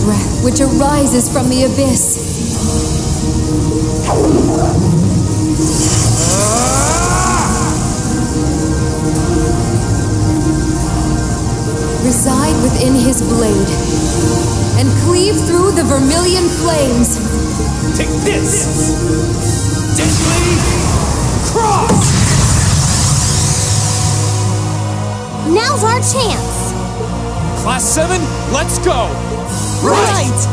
breath which arises from the abyss. Reside within his blade, and cleave through the vermilion flames. Take this! Deadly Cross! Now's our chance! Class 7, let's go! Right!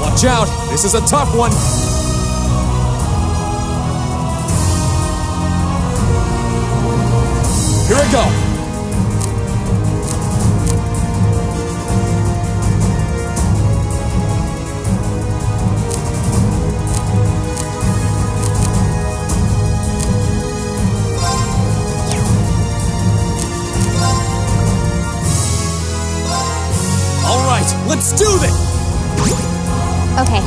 Watch out! This is a tough one! Here we go! All right, let's do this! Okay.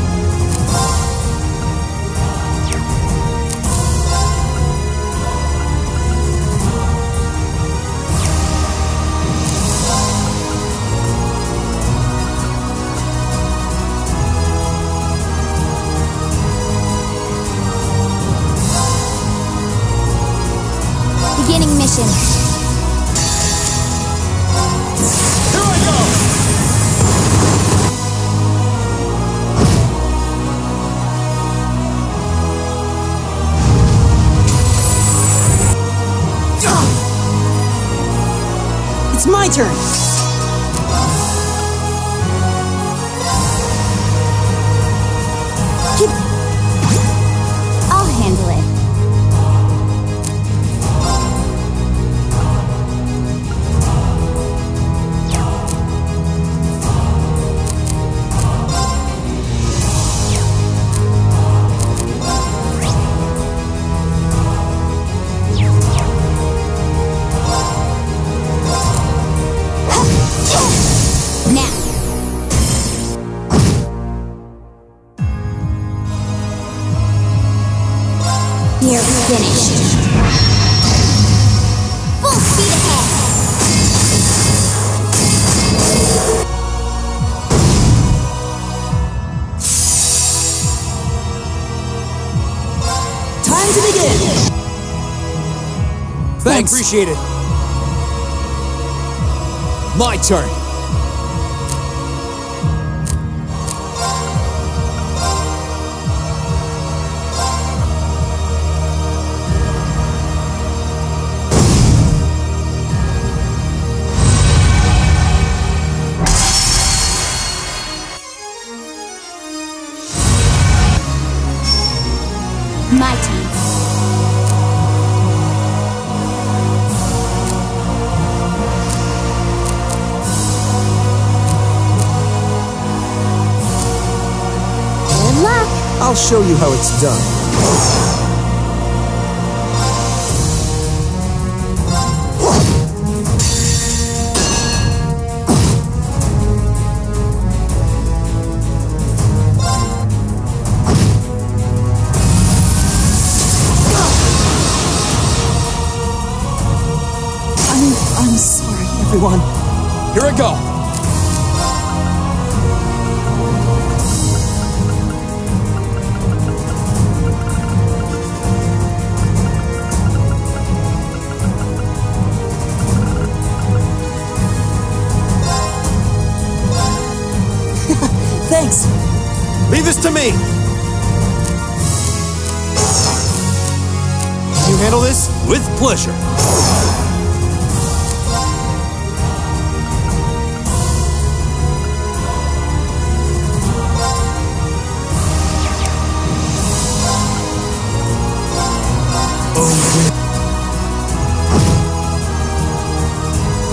Beginning mission. Here I go! It's my turn! I'll handle it. You're finished. Full speed ahead. Time to begin! Thanks! Appreciate it. My turn. My turn. Good luck. I'll show you how it's done. I'm sorry, everyone. Here I go. Thanks. Leave this to me. You handle this with pleasure.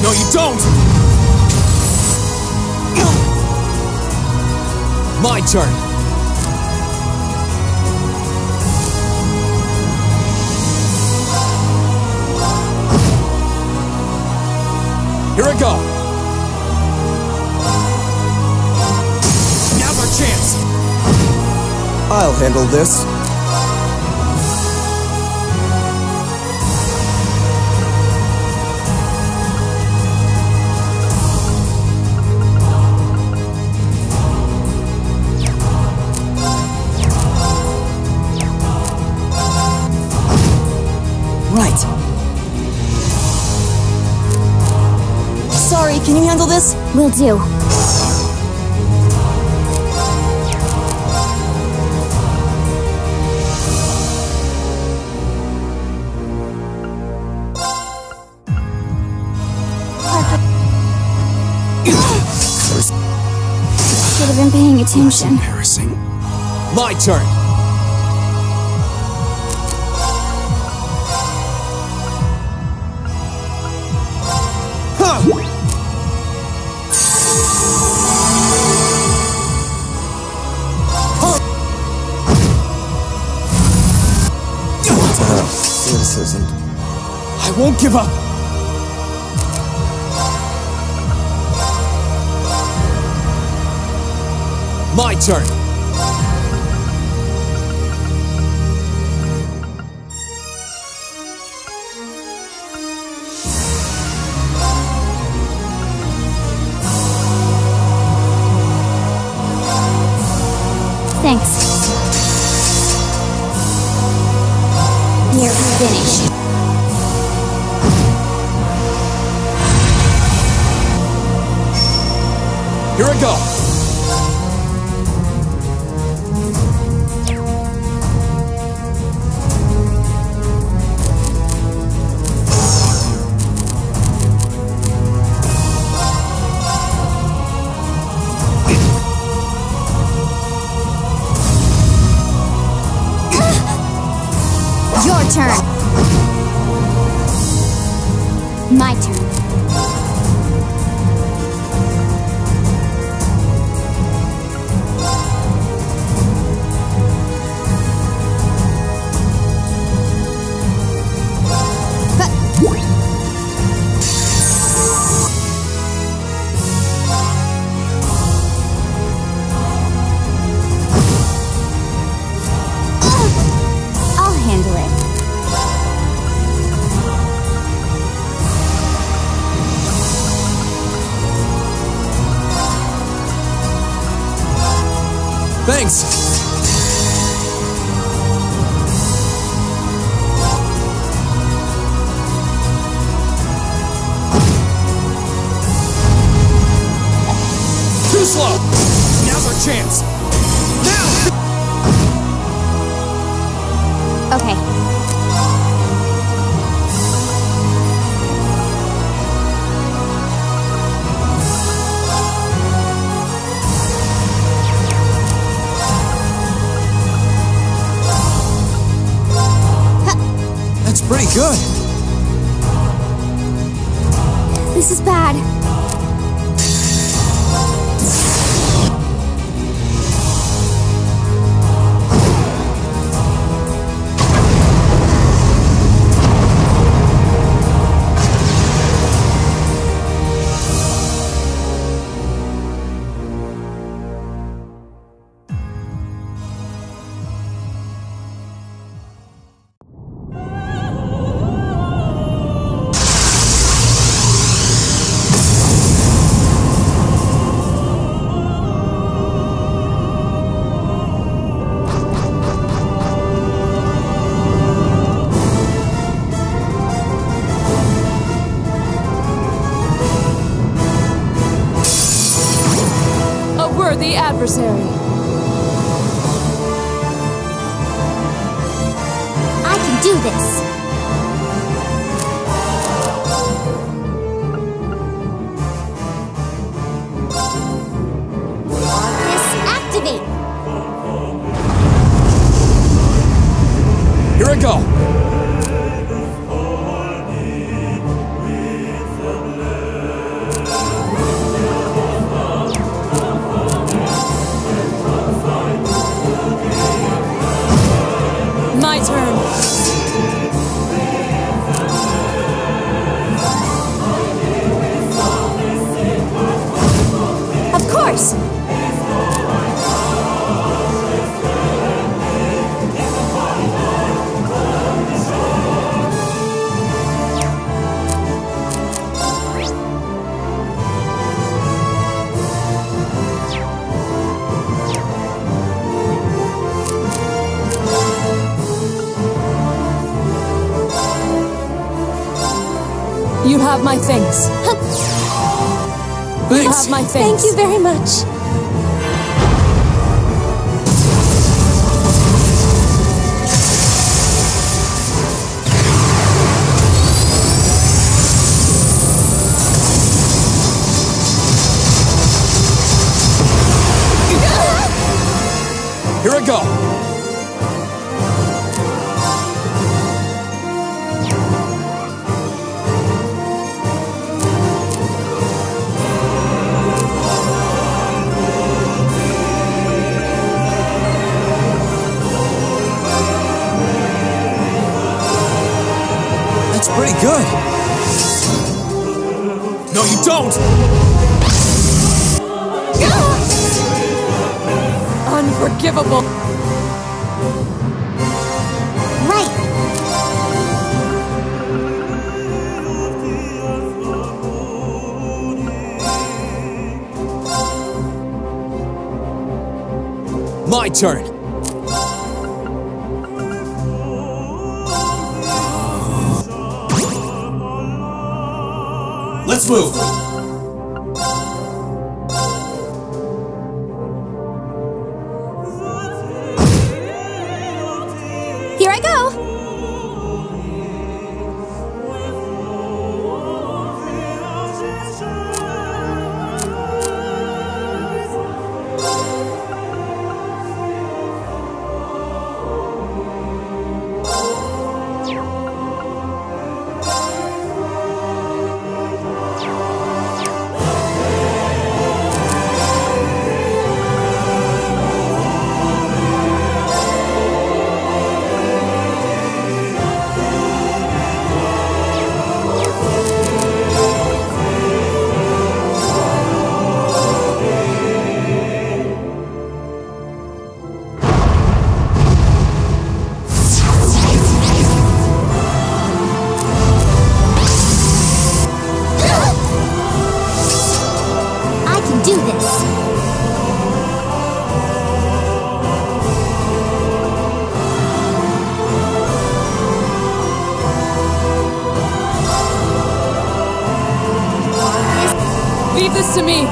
No, you don't! My turn. handle this? Right. Sorry, can you handle this? Will do. Should have been paying attention. Embarrassing. My turn! Huh! This isn't. I won't give up! My turn! Thanks. You're finished. Here I go! Your turn. My turn. I'll handle it. Thanks! Too slow! Now's our chance! Now! Okay. That's pretty good! This is bad. The adversary. I can do this. Activate. Here I go! My turn. Of course. You have my things. You have my things. Thank you very much. Here I go. That's pretty good. No, you don't! Unforgivable. Right. My turn. Let's move. Here I go. I can do this. Leave this to me.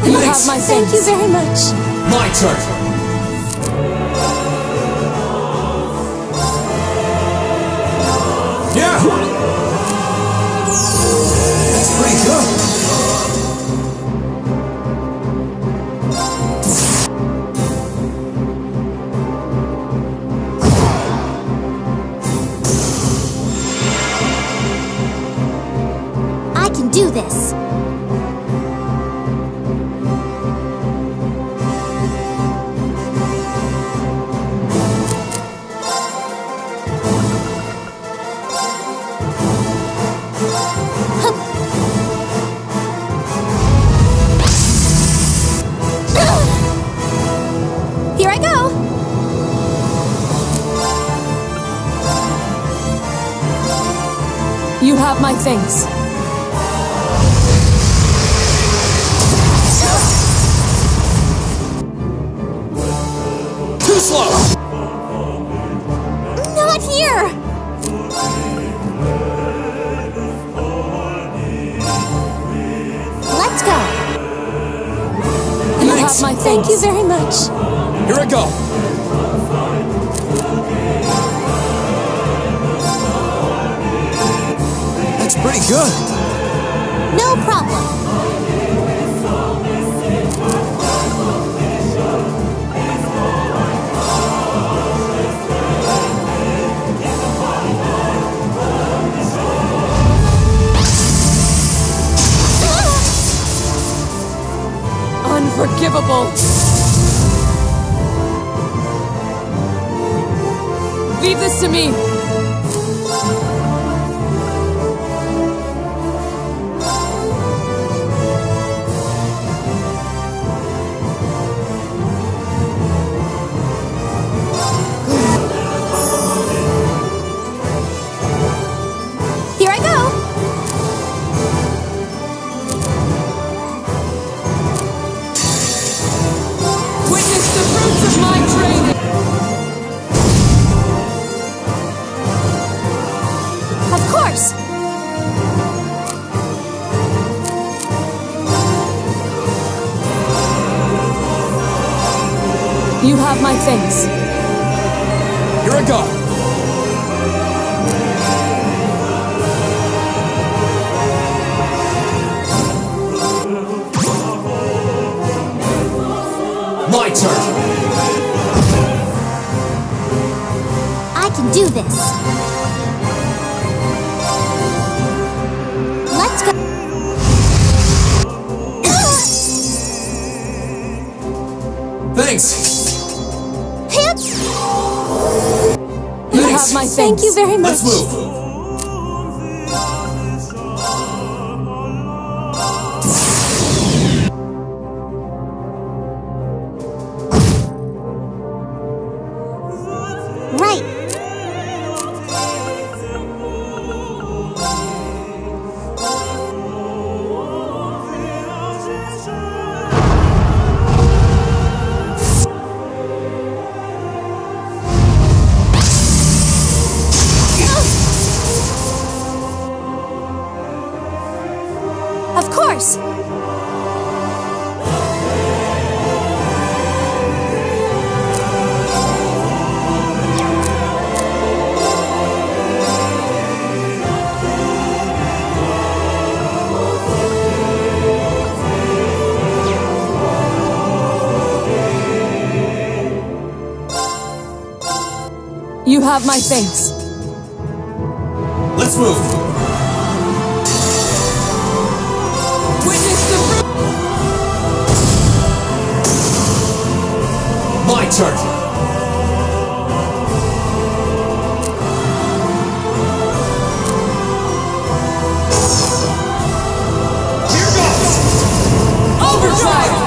You have my Thank things. you very much. My turn. Yeah! That's pretty good. I can do this. Here I go. You have my things. Too slow! Not here. Let's go. You have my Thank you things. very much. Here I go. That's pretty good. No problem. Unforgivable. Leave this to me. Here I go. Of course! You have my thanks. Here I go. My turn. I can do this. Let's go. Thanks. Hip! You have my thanks. Thank you very much. Let's move. Right. Of course. You have my thanks. Let's move. Witness the fruit. My turn. Here goes. Overdrive!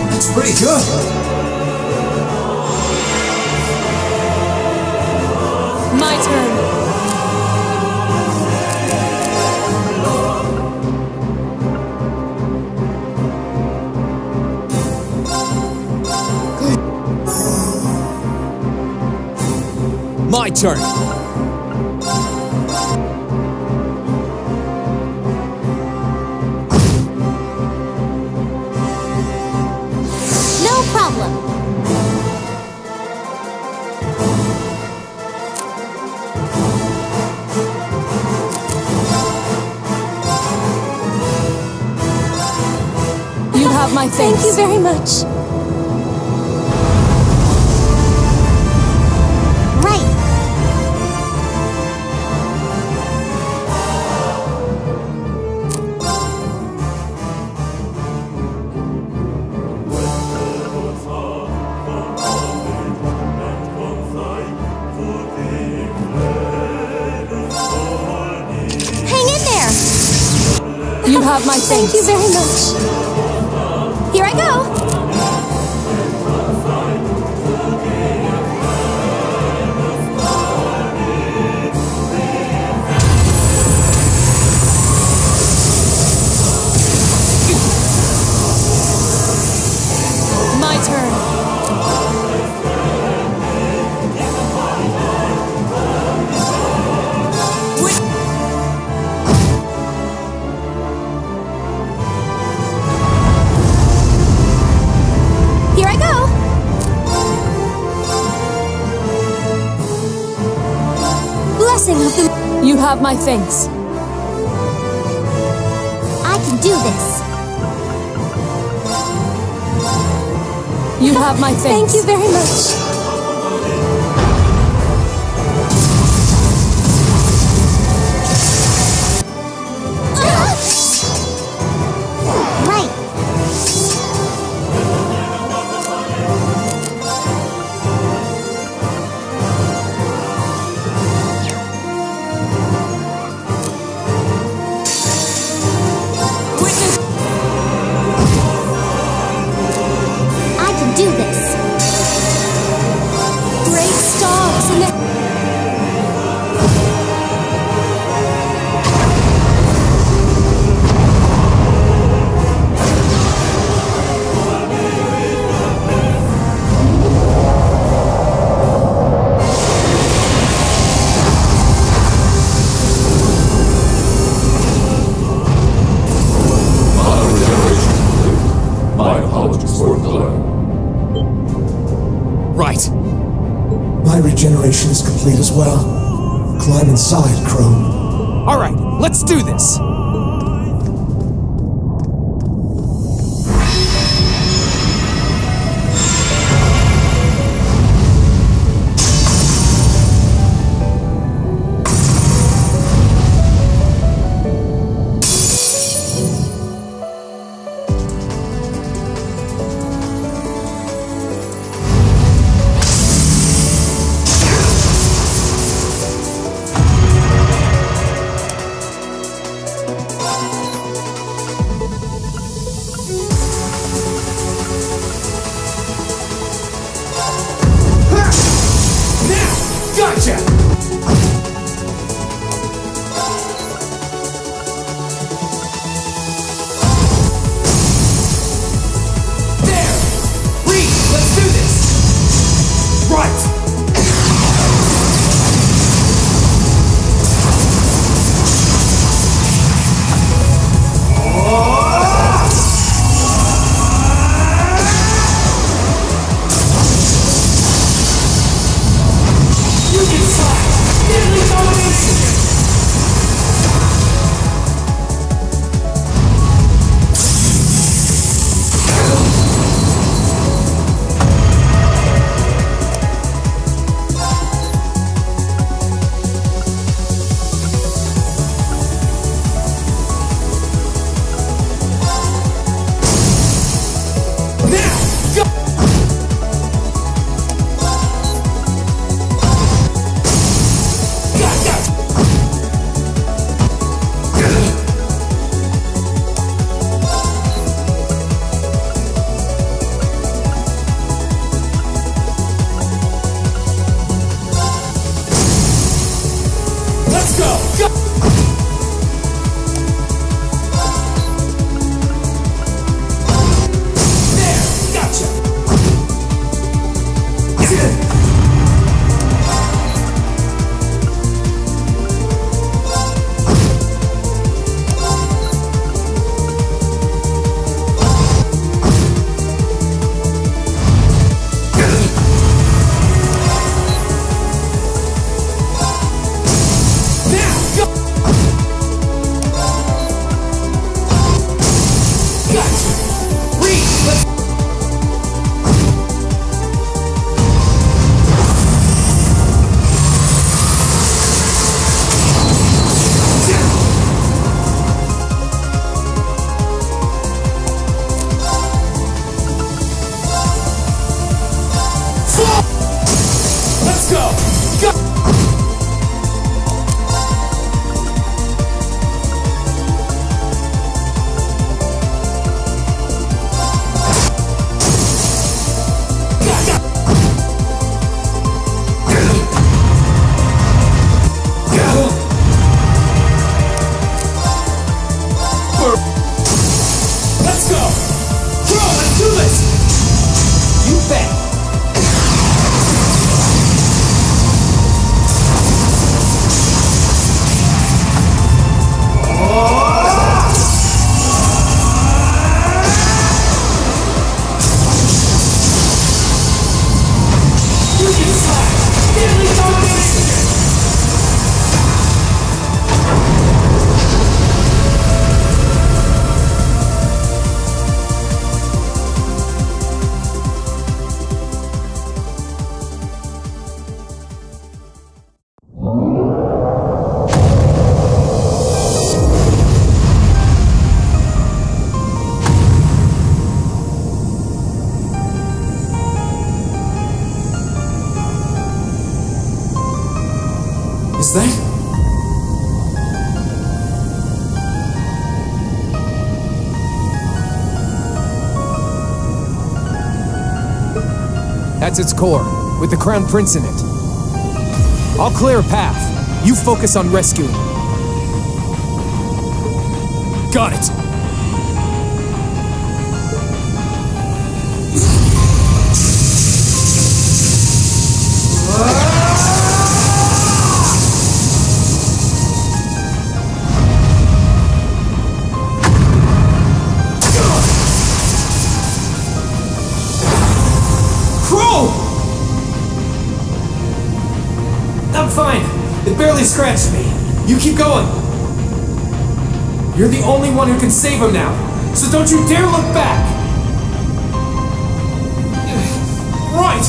That's pretty good. My turn. My turn. No problem. You have my thanks. Thank you very much. Right. Hang in there. You have my Thank thanks. you very much. Here I go. My turn. Here I go. Blessing of the... You have my thanks. I can do this. You have my Thank thanks. you very much. Right. Witness. I can do this. My regeneration is complete as well. Climb inside, Chrome. Alright, let's do this! Gotcha! There! Reed, let's do this! Right! Is that? That's its core, with the Crown Prince in it. I'll clear a path. You focus on rescuing him. Got it! I'm fine. It barely scratched me. You keep going. You're the only one who can save him now, so don't you dare look back! Right!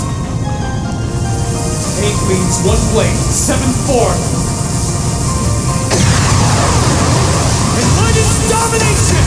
8 wings, 1 blade, 7th form. And what is domination?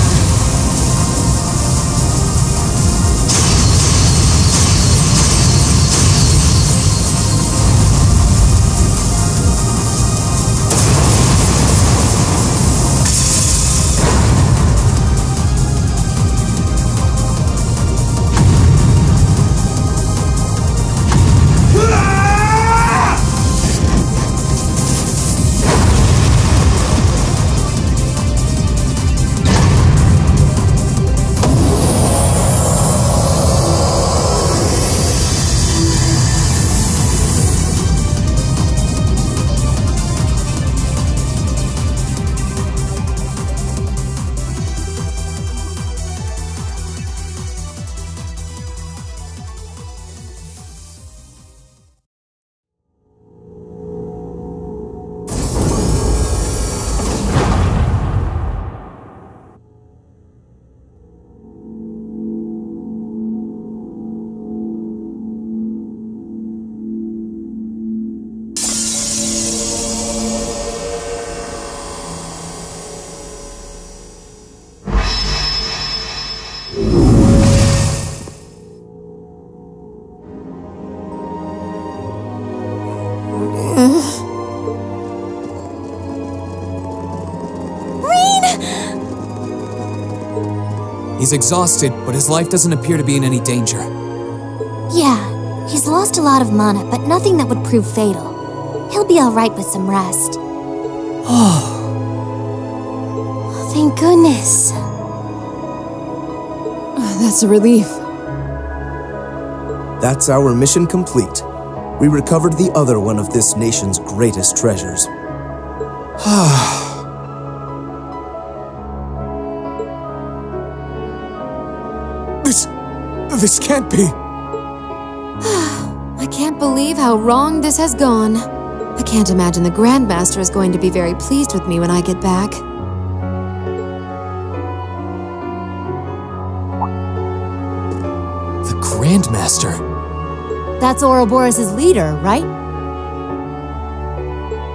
He's exhausted, but his life doesn't appear to be in any danger. Yeah, he's lost a lot of mana, but nothing that would prove fatal. He'll be alright with some rest. Oh, thank goodness. That's a relief. That's our mission complete. We recovered the other one of this nation's greatest treasures. This can't be. I can't believe how wrong this has gone. I can't imagine the Grandmaster is going to be very pleased with me when I get back. The Grandmaster? That's Ouroboros' leader, right?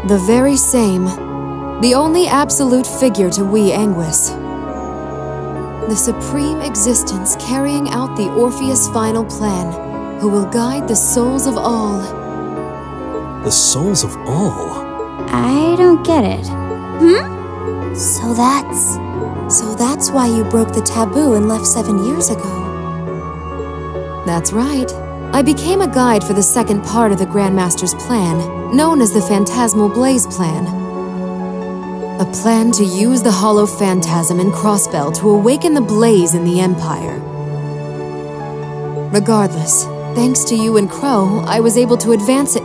The very same. The only absolute figure to we Anguis. The supreme existence carrying out the Orpheus final plan, who will guide the souls of all. The souls of all? I don't get it. So that's why you broke the taboo and left 7 years ago. That's right. I became a guide for the second part of the Grandmaster's plan, known as the Phantasmal Blaze Plan. A plan to use the Hollow Phantasm in Crossbell to awaken the blaze in the Empire. Regardless, thanks to you and Crow, I was able to advance it.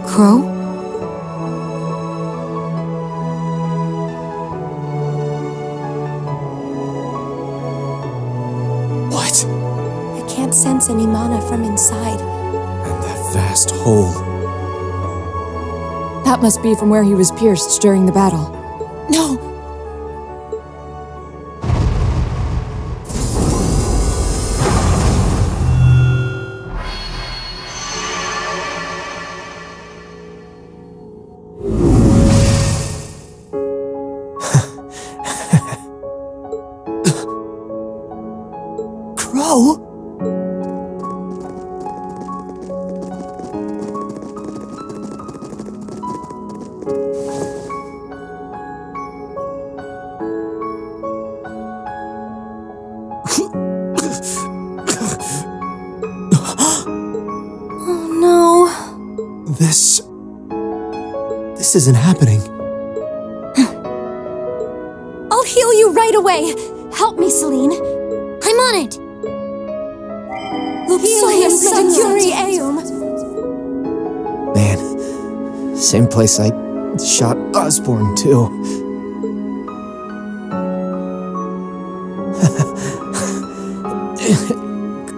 Crow? What? I can't sense any mana from inside. And that vast hole. That must be from where he was pierced during the battle. No! Crow? This isn't happening. I'll heal you right away. Help me, Celine. I'm on it. Heal him, Sanctuary Aeum. Man, same place I shot Osborne, too.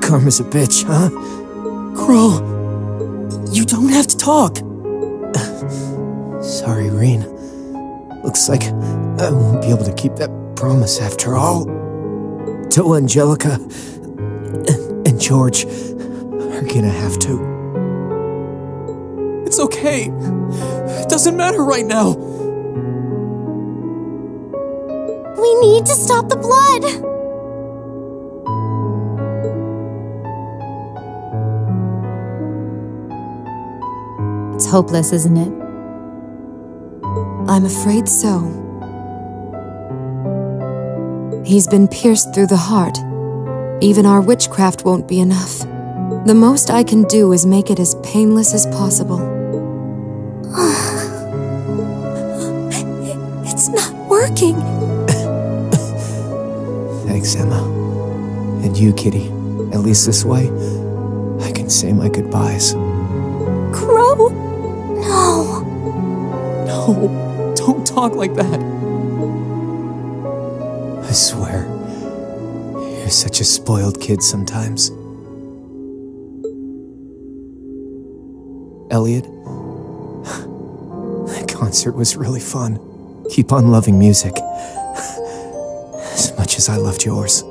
Karma's a bitch, huh? Crow, you don't have to talk. Sorry, Rean. Looks like I won't be able to keep that promise after all. Toa, Angelica, and George are gonna have to. It's okay. It doesn't matter right now. We need to stop the blood! It's hopeless, isn't it? I'm afraid so. He's been pierced through the heart. Even our witchcraft won't be enough. The most I can do is make it as painless as possible. It's not working. Thanks, Emma. And you, Kitty. At least this way, I can say my goodbyes. Crow? No. No, don't talk like that. I swear, you're such a spoiled kid sometimes. Elliot, that concert was really fun. Keep on loving music. As much as I loved yours.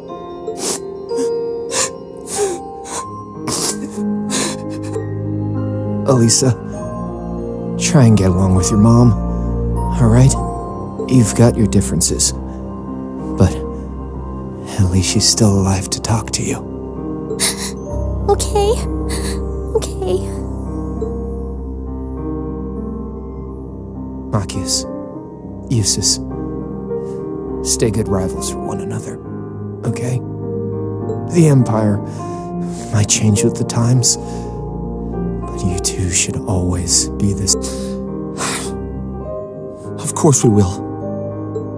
Elisa, try and get along with your mom, alright? You've got your differences, but at least she's still alive to talk to you. Okay. Okay. Machias, Eustace, stay good rivals for one another, okay? The Empire might change with the times, but you two should always be this. Of course we will.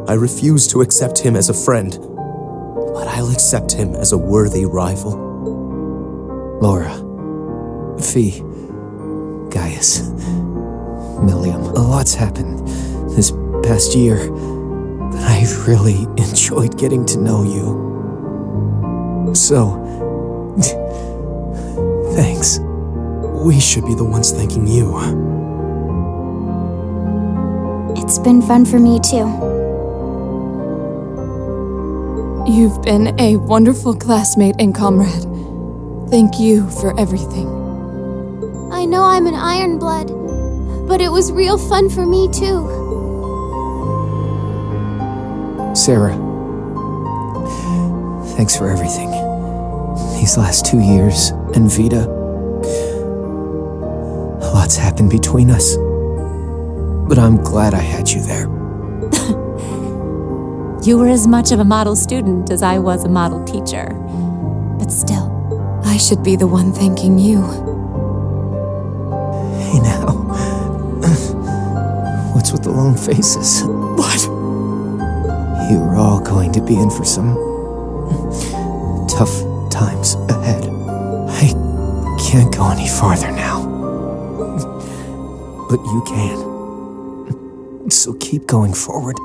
I refuse to accept him as a friend, but I'll accept him as a worthy rival. Laura, Fee, Gaius, Milliam, a lot's happened this past year, but I've really enjoyed getting to know you. So, thanks. We should be the ones thanking you. It's been fun for me too. You've been a wonderful classmate and comrade. Thank you for everything. I know I'm an Ironblood, but it was real fun for me too. Sarah, thanks for everything. These last 2 years, and Vita. A lot's happened between us, but I'm glad I had you there. You were as much of a model student as I was a model teacher. But still, I should be the one thanking you. Hey now, what's with the long faces? What? You're all going to be in for some tough times ahead. I can't go any farther now. But you can. So keep going forward.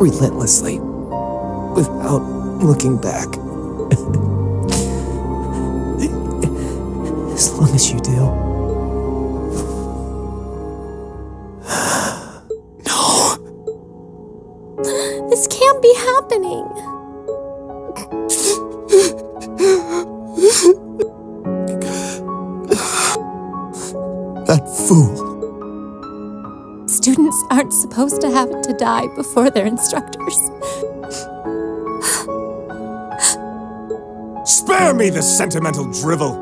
Relentlessly. Without looking back. As long as you do. This can't be happening. That fool. students aren't supposed to have to die before their instructors. Spare me the sentimental drivel!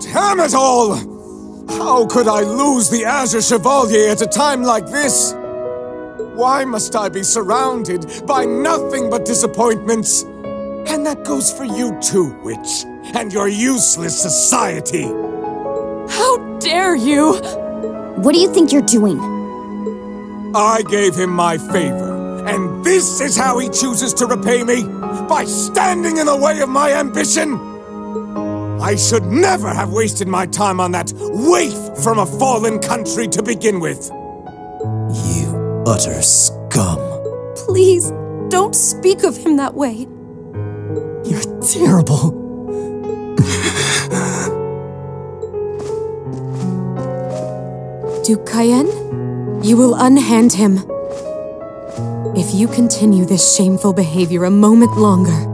Damn it all! How could I lose the Azure Chevalier at a time like this? Why must I be surrounded by nothing but disappointments? And that goes for you too, witch, and your useless society! How dare you! What do you think you're doing? I gave him my favor, and this is how he chooses to repay me? By standing in the way of my ambition? I should never have wasted my time on that waif from a fallen country to begin with. You utter scum. scum. Please, don't speak of him that way. You're terrible. Duke Cayenne, you will unhand him. If you continue this shameful behavior a moment longer,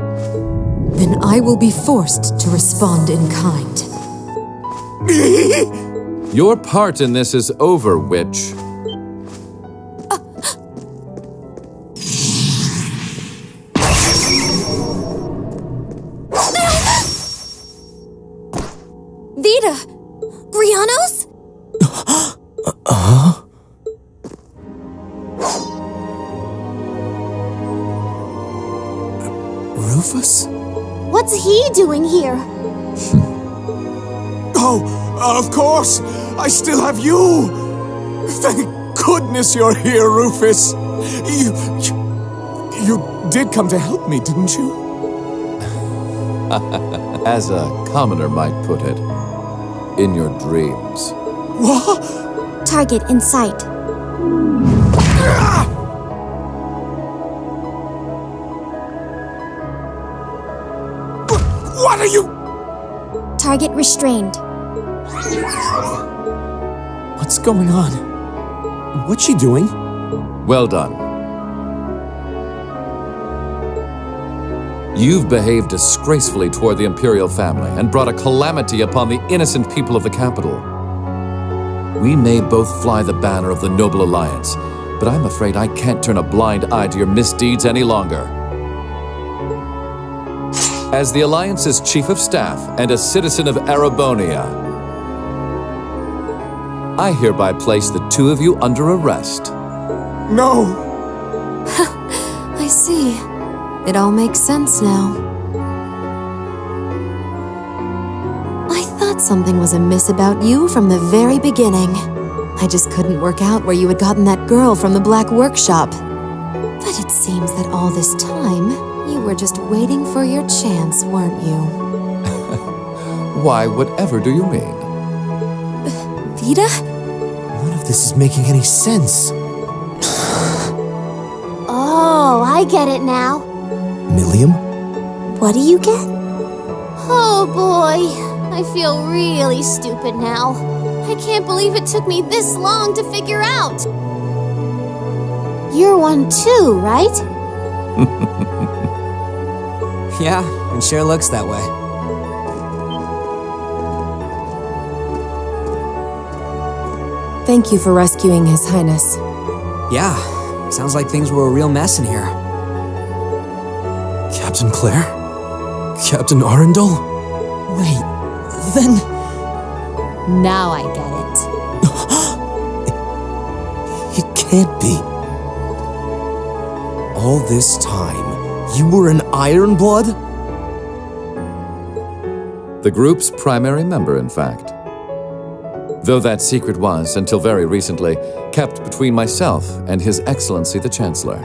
then I will be forced to respond in kind. Your part in this is over, witch. Vita! Grianos? Rufus? What's he doing here? Oh, of course! I still have you! Thank goodness you're here, Rufus! You did come to help me, didn't you? As a commoner might put it, in your dreams. What? Target in sight. What are you? Target restrained. What's going on? What's she doing? Well done. You've behaved disgracefully toward the Imperial family and brought a calamity upon the innocent people of the capital. We may both fly the banner of the Noble Alliance, but I'm afraid I can't turn a blind eye to your misdeeds any longer. As the Alliance's Chief of Staff and a citizen of Erebonia, I hereby place the two of you under arrest. No! I see. It all makes sense now. I thought something was amiss about you from the very beginning. I just couldn't work out where you had gotten that girl from the Black Workshop. But it seems that all this time, you were just waiting for your chance, weren't you? Why, whatever do you mean? Vita? None of this is making any sense. Oh, I get it now. Millium? What do you get? Oh boy, I feel really stupid now. I can't believe it took me this long to figure out. You're one too, right? Yeah, it sure looks that way. Thank you for rescuing His Highness. Yeah, sounds like things were a real mess in here. Captain Claire? Captain Arundel? Wait, then... Now I get it. It can't be. All this time, you were an Ironblood? The group's primary member, in fact. Though that secret was, until very recently, kept between myself and His Excellency the Chancellor.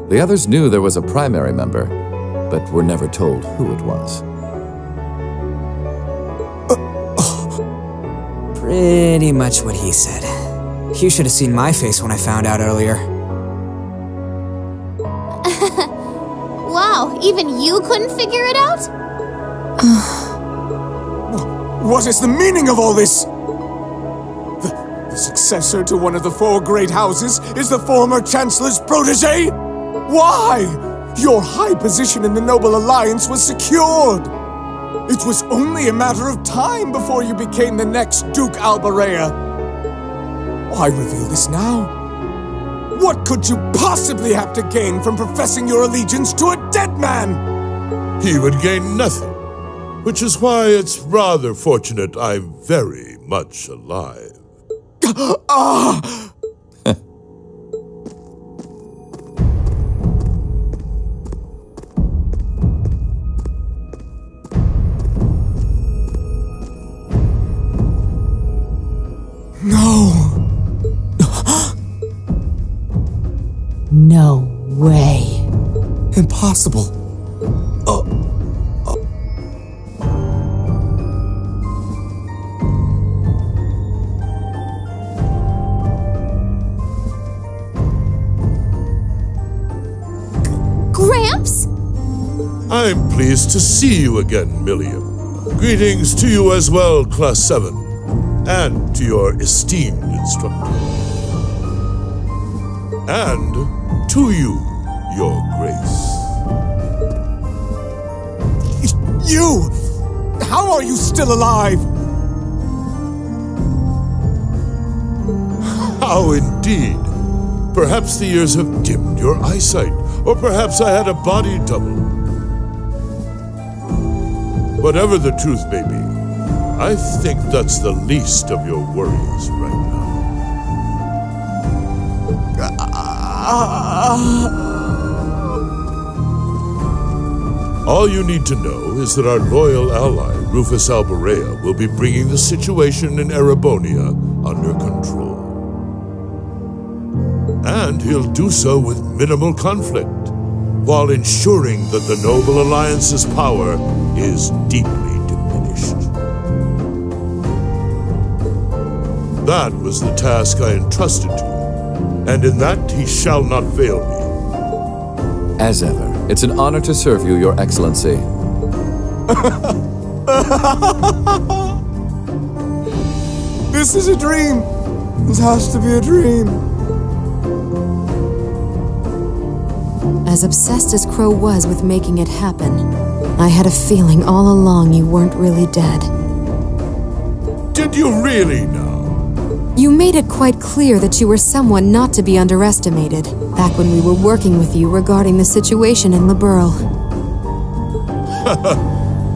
The others knew there was a primary member, but were never told who it was. Pretty much what he said. You should have seen my face when I found out earlier. Wow, even you couldn't figure it out? What is the meaning of all this? The successor to one of the four great houses is the former Chancellor's protege? Why? Your high position in the Noble Alliance was secured. It was only a matter of time before you became the next Duke Albarea. Why reveal this now? What could you possibly have to gain from professing your allegiance to a dead man? He would gain nothing, which is why it's rather fortunate I'm very much alive. No way. Impossible. Gramps? I'm pleased to see you again, Milliam. Greetings to you as well, Class 7, and to your esteemed instructor. And to you, Your Grace. You! How are you still alive? How indeed. Perhaps the years have dimmed your eyesight, or perhaps I had a body double. Whatever the truth may be, I think that's the least of your worries right now. All you need to know is that our loyal ally, Rufus Alborea, will be bringing the situation in Erebonia under control. And he'll do so with minimal conflict, while ensuring that the Noble Alliance's power is deeply diminished. That was the task I entrusted to him, and in that he shall not fail me. As ever, it's an honor to serve you, Your Excellency. This is a dream. This has to be a dream. As obsessed as Crow was with making it happen, I had a feeling all along you weren't really dead. Did you really now? You made it quite clear that you were someone not to be underestimated, back when we were working with you regarding the situation in Liberl.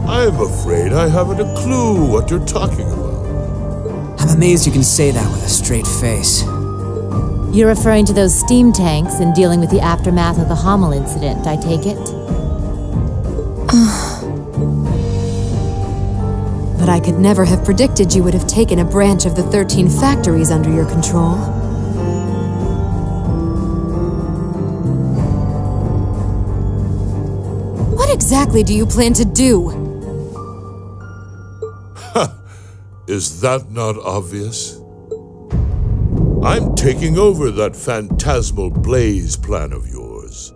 I'm afraid I haven't a clue what you're talking about. I'm amazed you can say that with a straight face. You're referring to those steam tanks and dealing with the aftermath of the Hamel incident, I take it? But I could never have predicted you would have taken a branch of the 13 factories under your control. What exactly do you plan to do? Is that not obvious? I'm taking over that phantasmal Blaze plan of yours.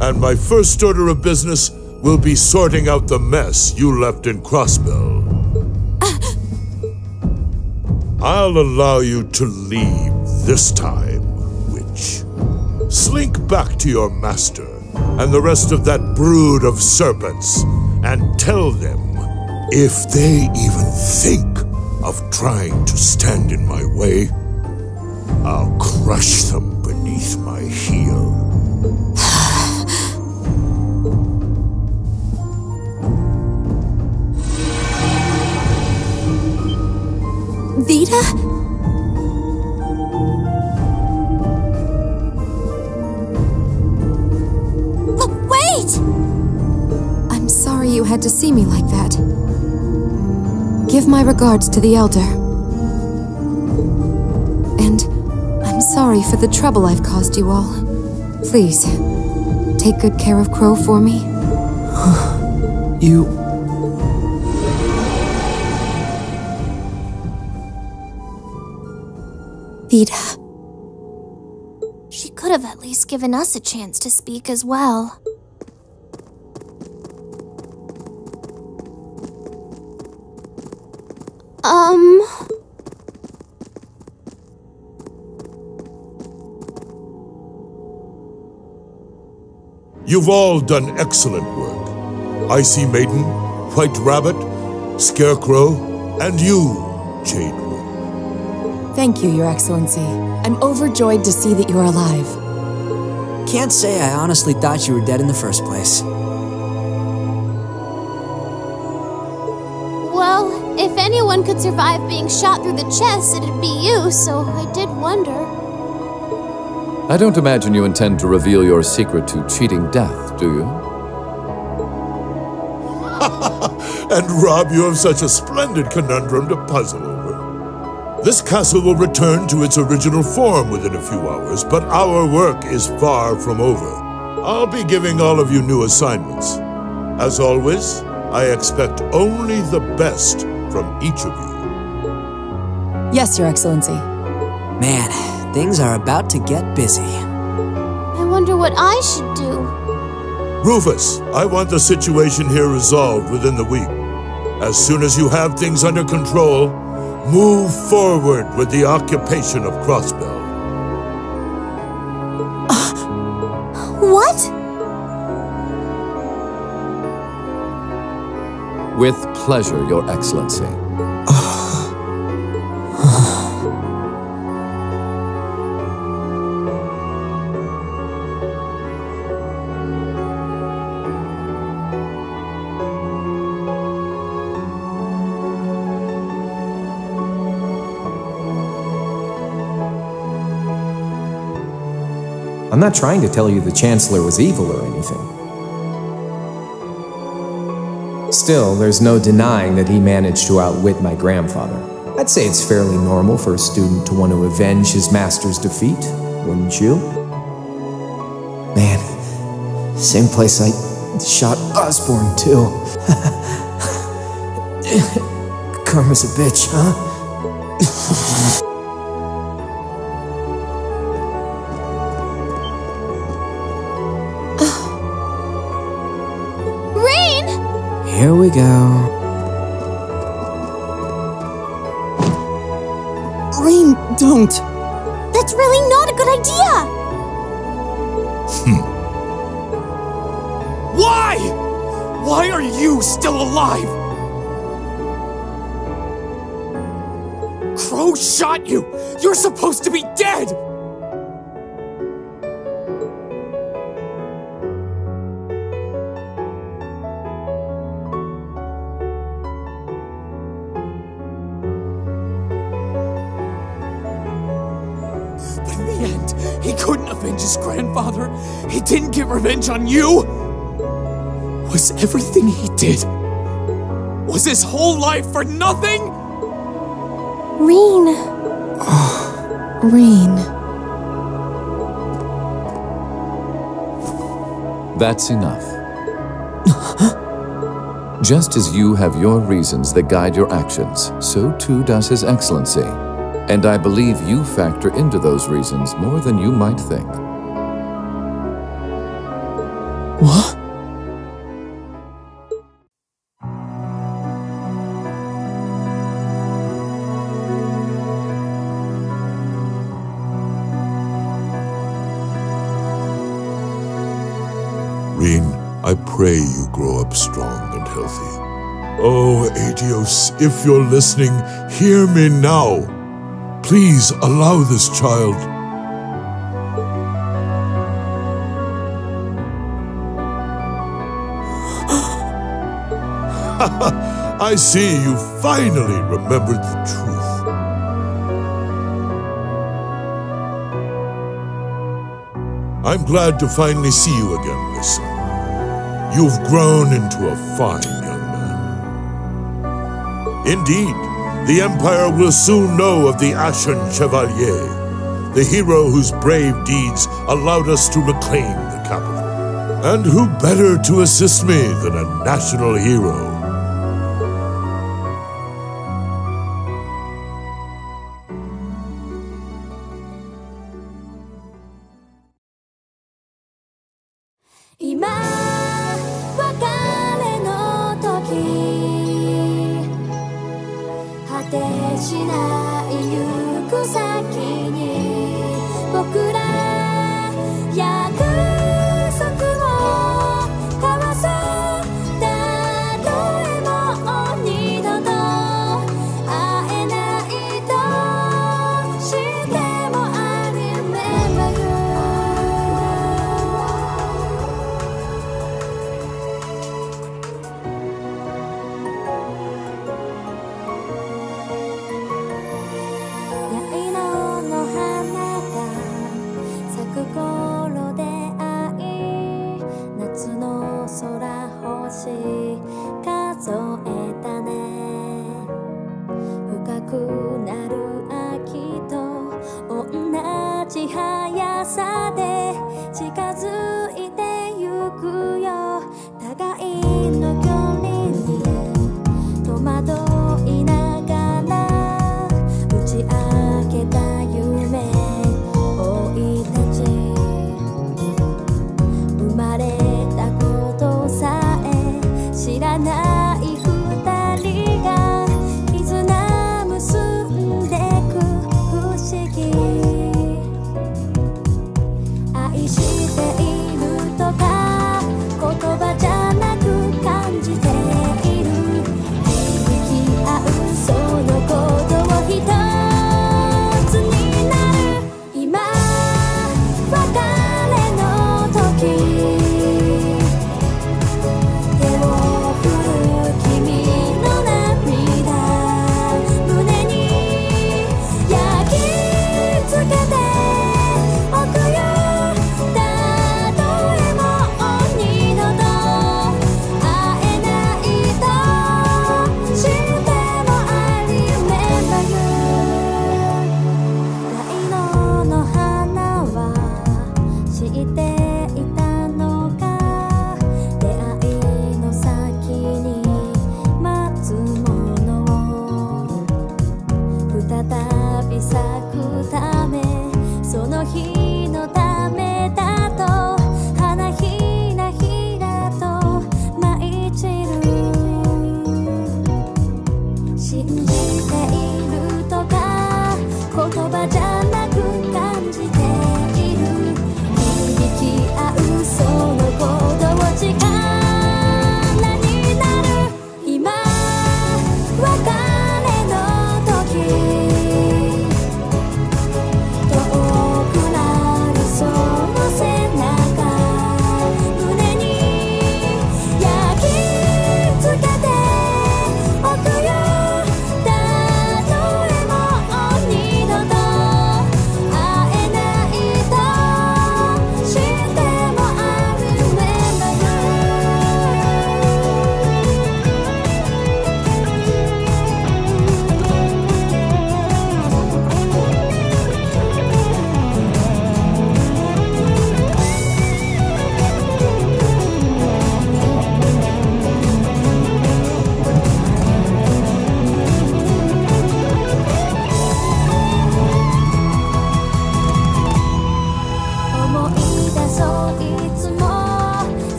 And my first order of business will be sorting out the mess you left in Crossbell. I'll allow you to leave this time, witch. Slink back to your master and the rest of that brood of serpents and tell them, if they even think of trying to stand in my way, I'll crush them beneath my heel. Vita? Wait! I'm sorry you had to see me like that. Give my regards to the Elder. And I'm sorry for the trouble I've caused you all. Please, take good care of Crow for me. You... Vita. She could have at least given us a chance to speak as well. You've all done excellent work. Icy Maiden, White Rabbit, Scarecrow, and you, Jadewood. Thank you, Your Excellency. I'm overjoyed to see that you're alive. Can't say I honestly thought you were dead in the first place. Well, if anyone could survive being shot through the chest, it'd be you, so I did wonder. I don't imagine you intend to reveal your secret to cheating death, do you? And rob you of such a splendid conundrum to puzzle over. This castle will return to its original form within a few hours, but our work is far from over. I'll be giving all of you new assignments. As always, I expect only the best from each of you. Yes, Your Excellency. Man, things are about to get busy. I wonder what I should do. Rufus, I want the situation here resolved within the week. As soon as you have things under control, move forward with the occupation of Crossbell. What? With pleasure, Your Excellency. I'm not trying to tell you the Chancellor was evil or anything. Still, there's no denying that he managed to outwit my grandfather. I'd say it's fairly normal for a student to want to avenge his master's defeat, wouldn't you? Man, same place I shot Osborn, too. Karma's a bitch, huh? Here we go. Rain, don't! That's really not a good idea! Why? Why are you still alive? Crow shot you! You're supposed to be dead! He couldn't avenge his grandfather. He didn't get revenge on you. Was everything he did? Was his whole life for nothing? Rean. Rean. That's enough. Just as you have your reasons that guide your actions, so too does His Excellency. And I believe you factor into those reasons more than you might think. What? Rean, I pray you grow up strong and healthy. Oh, Adios, if you're listening, hear me now. Please allow this child. I see you finally remembered the truth. I'm glad to finally see you again, my son. You've grown into a fine young man. Indeed. The Empire will soon know of the Ashen Chevalier, the hero whose brave deeds allowed us to reclaim the capital. And who better to assist me than a national hero?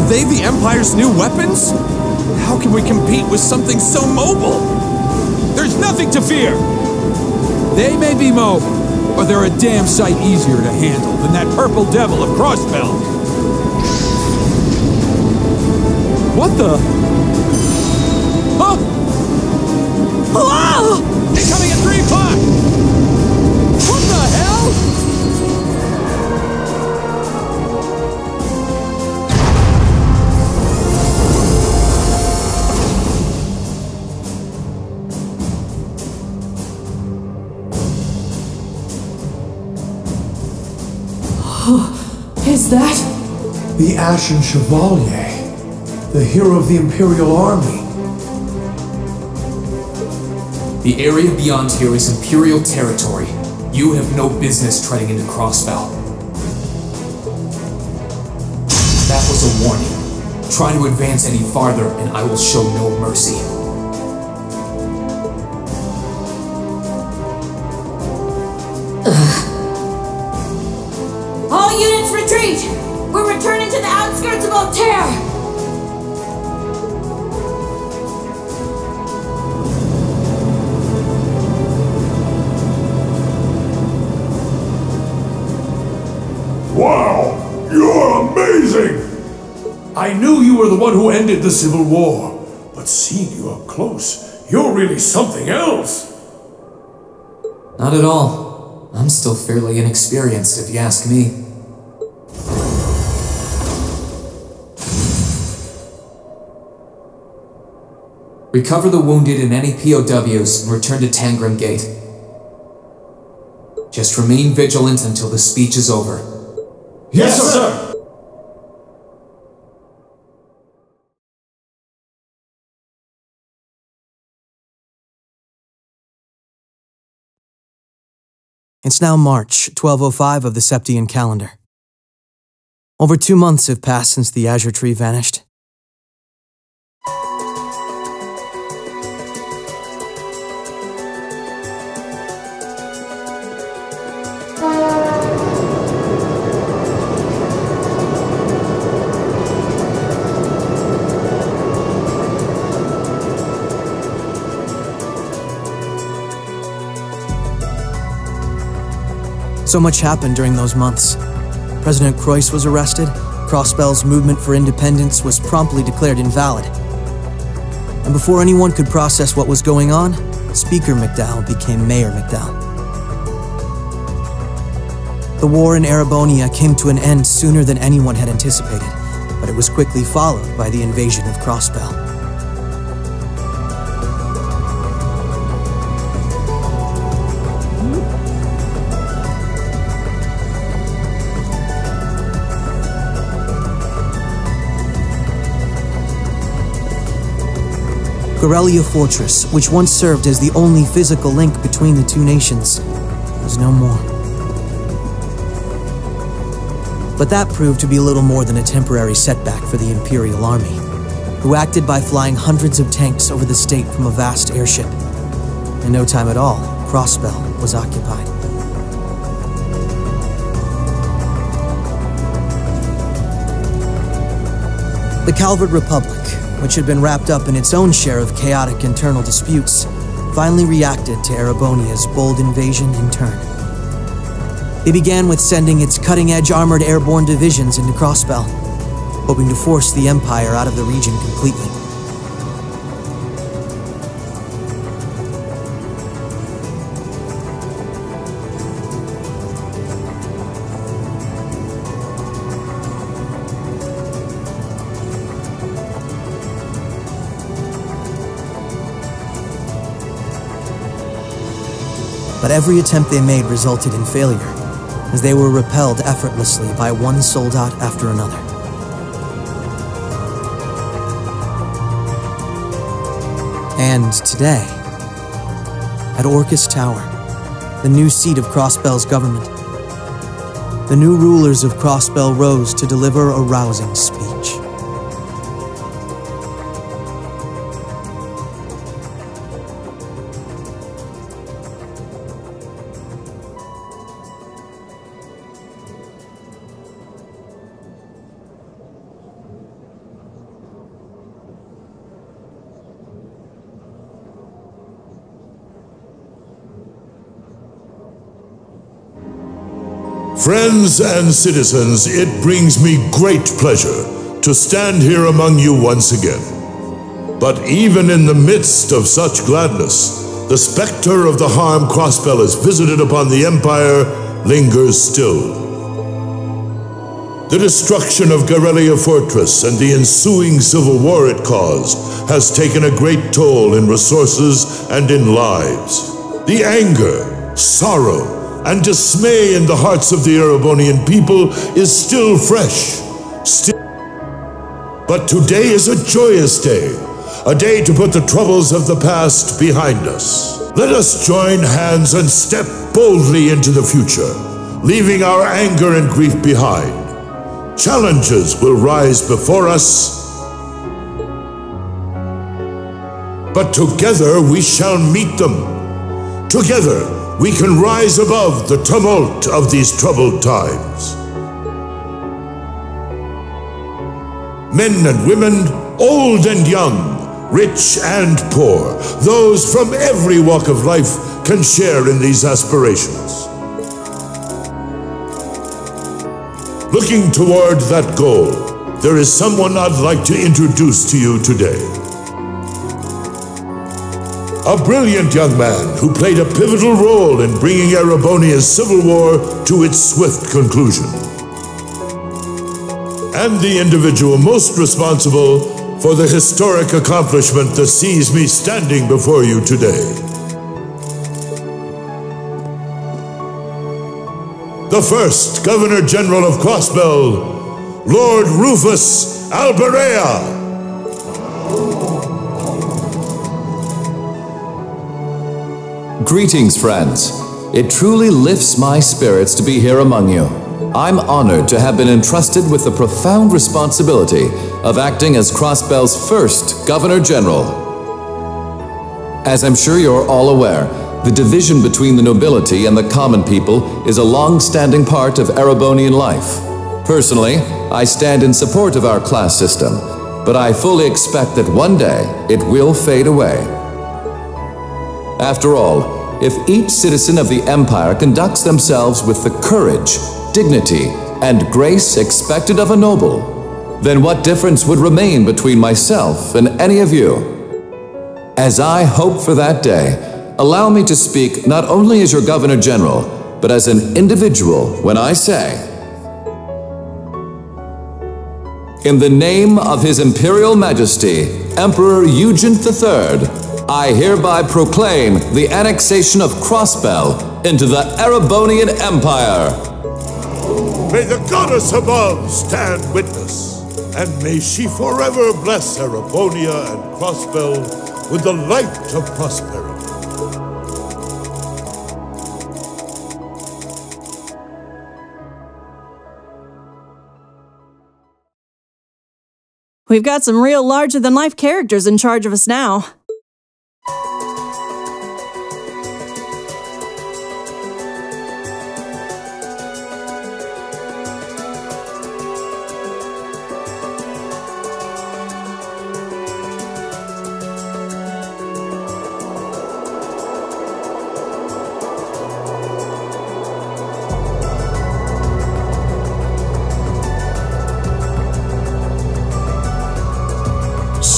Are they the Empire's new weapons? How can we compete with something so mobile? There's nothing to fear! They may be mobile, but they're a damn sight easier to handle than that purple devil of Crossbell. What the? Huh? Hello! Incoming at 3 o'clock! What the hell? Is that? The Ashen Chevalier, the hero of the Imperial Army. The area beyond here is Imperial territory. You have no business treading into Crossbell. That was a warning. Try to advance any farther, and I will show no mercy. All units retreat! We're returning to the outskirts of Altair! Wow! You're amazing! I knew you were the one who ended the Civil War, but seeing you up close, you're really something else! Not at all. I'm still fairly inexperienced, if you ask me. Recover the wounded and any POWs and return to Tangram Gate. Just remain vigilant until the speech is over. Yes, sir! It's now March 1205 of the Septian calendar. Over 2 months have passed since the Azure Tree vanished. So much happened during those months. President Croyce was arrested, Crossbell's movement for independence was promptly declared invalid. And before anyone could process what was going on, Speaker McDowell became Mayor McDowell. The war in Erebonia came to an end sooner than anyone had anticipated, but it was quickly followed by the invasion of Crossbell. Corellia Fortress, which once served as the only physical link between the two nations, was no more. But that proved to be little more than a temporary setback for the Imperial Army, who acted by flying hundreds of tanks over the state from a vast airship. In no time at all, Crossbell was occupied. The Calvert Republic, which had been wrapped up in its own share of chaotic internal disputes, finally reacted to Erebonia's bold invasion in turn. It began with sending its cutting-edge armored airborne divisions into Crossbell, hoping to force the Empire out of the region completely. But every attempt they made resulted in failure, as they were repelled effortlessly by one soldat after another. And today, at Orcus Tower, the new seat of Crossbell's government, the new rulers of Crossbell rose to deliver a rousing speech. Friends and citizens, it brings me great pleasure to stand here among you once again. But even in the midst of such gladness, the specter of the harm Crossbell has visited upon the Empire lingers still. The destruction of Garrelia Fortress and the ensuing civil war it caused has taken a great toll in resources and in lives. The anger, sorrow, and dismay in the hearts of the Erebonian people is still fresh. But today is a joyous day, a day to put the troubles of the past behind us. Let us join hands and step boldly into the future, leaving our anger and grief behind. Challenges will rise before us, but together we shall meet them. Together, we can rise above the tumult of these troubled times. Men and women, old and young, rich and poor, those from every walk of life can share in these aspirations. Looking toward that goal, there is someone I'd like to introduce to you today. A brilliant young man who played a pivotal role in bringing Erebonia's civil war to its swift conclusion. And the individual most responsible for the historic accomplishment that sees me standing before you today. The first Governor General of Crossbell, Lord Rufus Alberea. Greetings, friends. It truly lifts my spirits to be here among you. I'm honored to have been entrusted with the profound responsibility of acting as Crossbell's first Governor General. As I'm sure you're all aware, the division between the nobility and the common people is a long-standing part of Erebonian life. Personally, I stand in support of our class system, but I fully expect that one day it will fade away. After all, if each citizen of the Empire conducts themselves with the courage, dignity, and grace expected of a noble, then what difference would remain between myself and any of you? As I hope for that day, allow me to speak not only as your Governor General, but as an individual when I say, in the name of His Imperial Majesty, Emperor Eugent III, I hereby proclaim the annexation of Crossbell into the Erebonian Empire. May the goddess above stand witness, and may she forever bless Erebonia and Crossbell with the light of prosperity. We've got some real larger-than-life characters in charge of us now.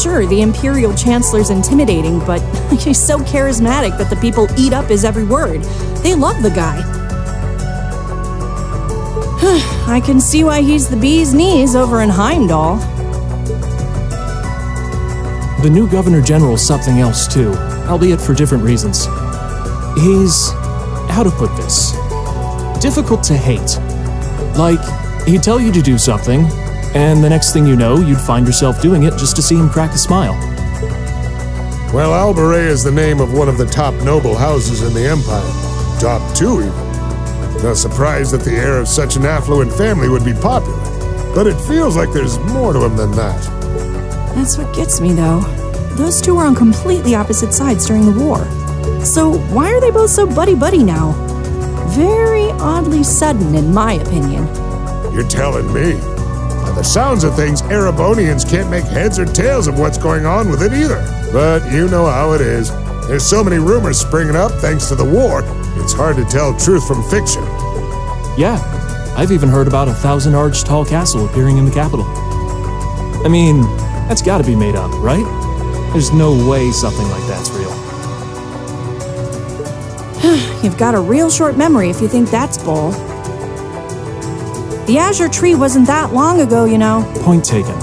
Sure, the Imperial Chancellor's intimidating, but he's so charismatic that the people eat up his every word. They love the guy. I can see why he's the bee's knees over in Heimdall. The new Governor General's something else too, albeit for different reasons. He's, how to put this, difficult to hate. Like, he'd tell you to do something, and the next thing you know, you'd find yourself doing it just to see him crack a smile. Well, Alberea is the name of one of the top noble houses in the Empire. Top 2, even. No surprise that the heir of such an affluent family would be popular. But it feels like there's more to him than that. That's what gets me, though. Those two were on completely opposite sides during the war. So why are they both so buddy-buddy now? Very oddly sudden, in my opinion. You're telling me. By the sounds of things, Erebonians can't make heads or tails of what's going on with it either. But you know how it is. There's so many rumors springing up thanks to the war, it's hard to tell truth from fiction. Yeah, I've even heard about a 1,000-arch tall castle appearing in the capital. I mean, that's gotta be made up, right? There's no way something like that's real. You've got a real short memory if you think that's bull. The Azure Tree wasn't that long ago, you know. Point taken.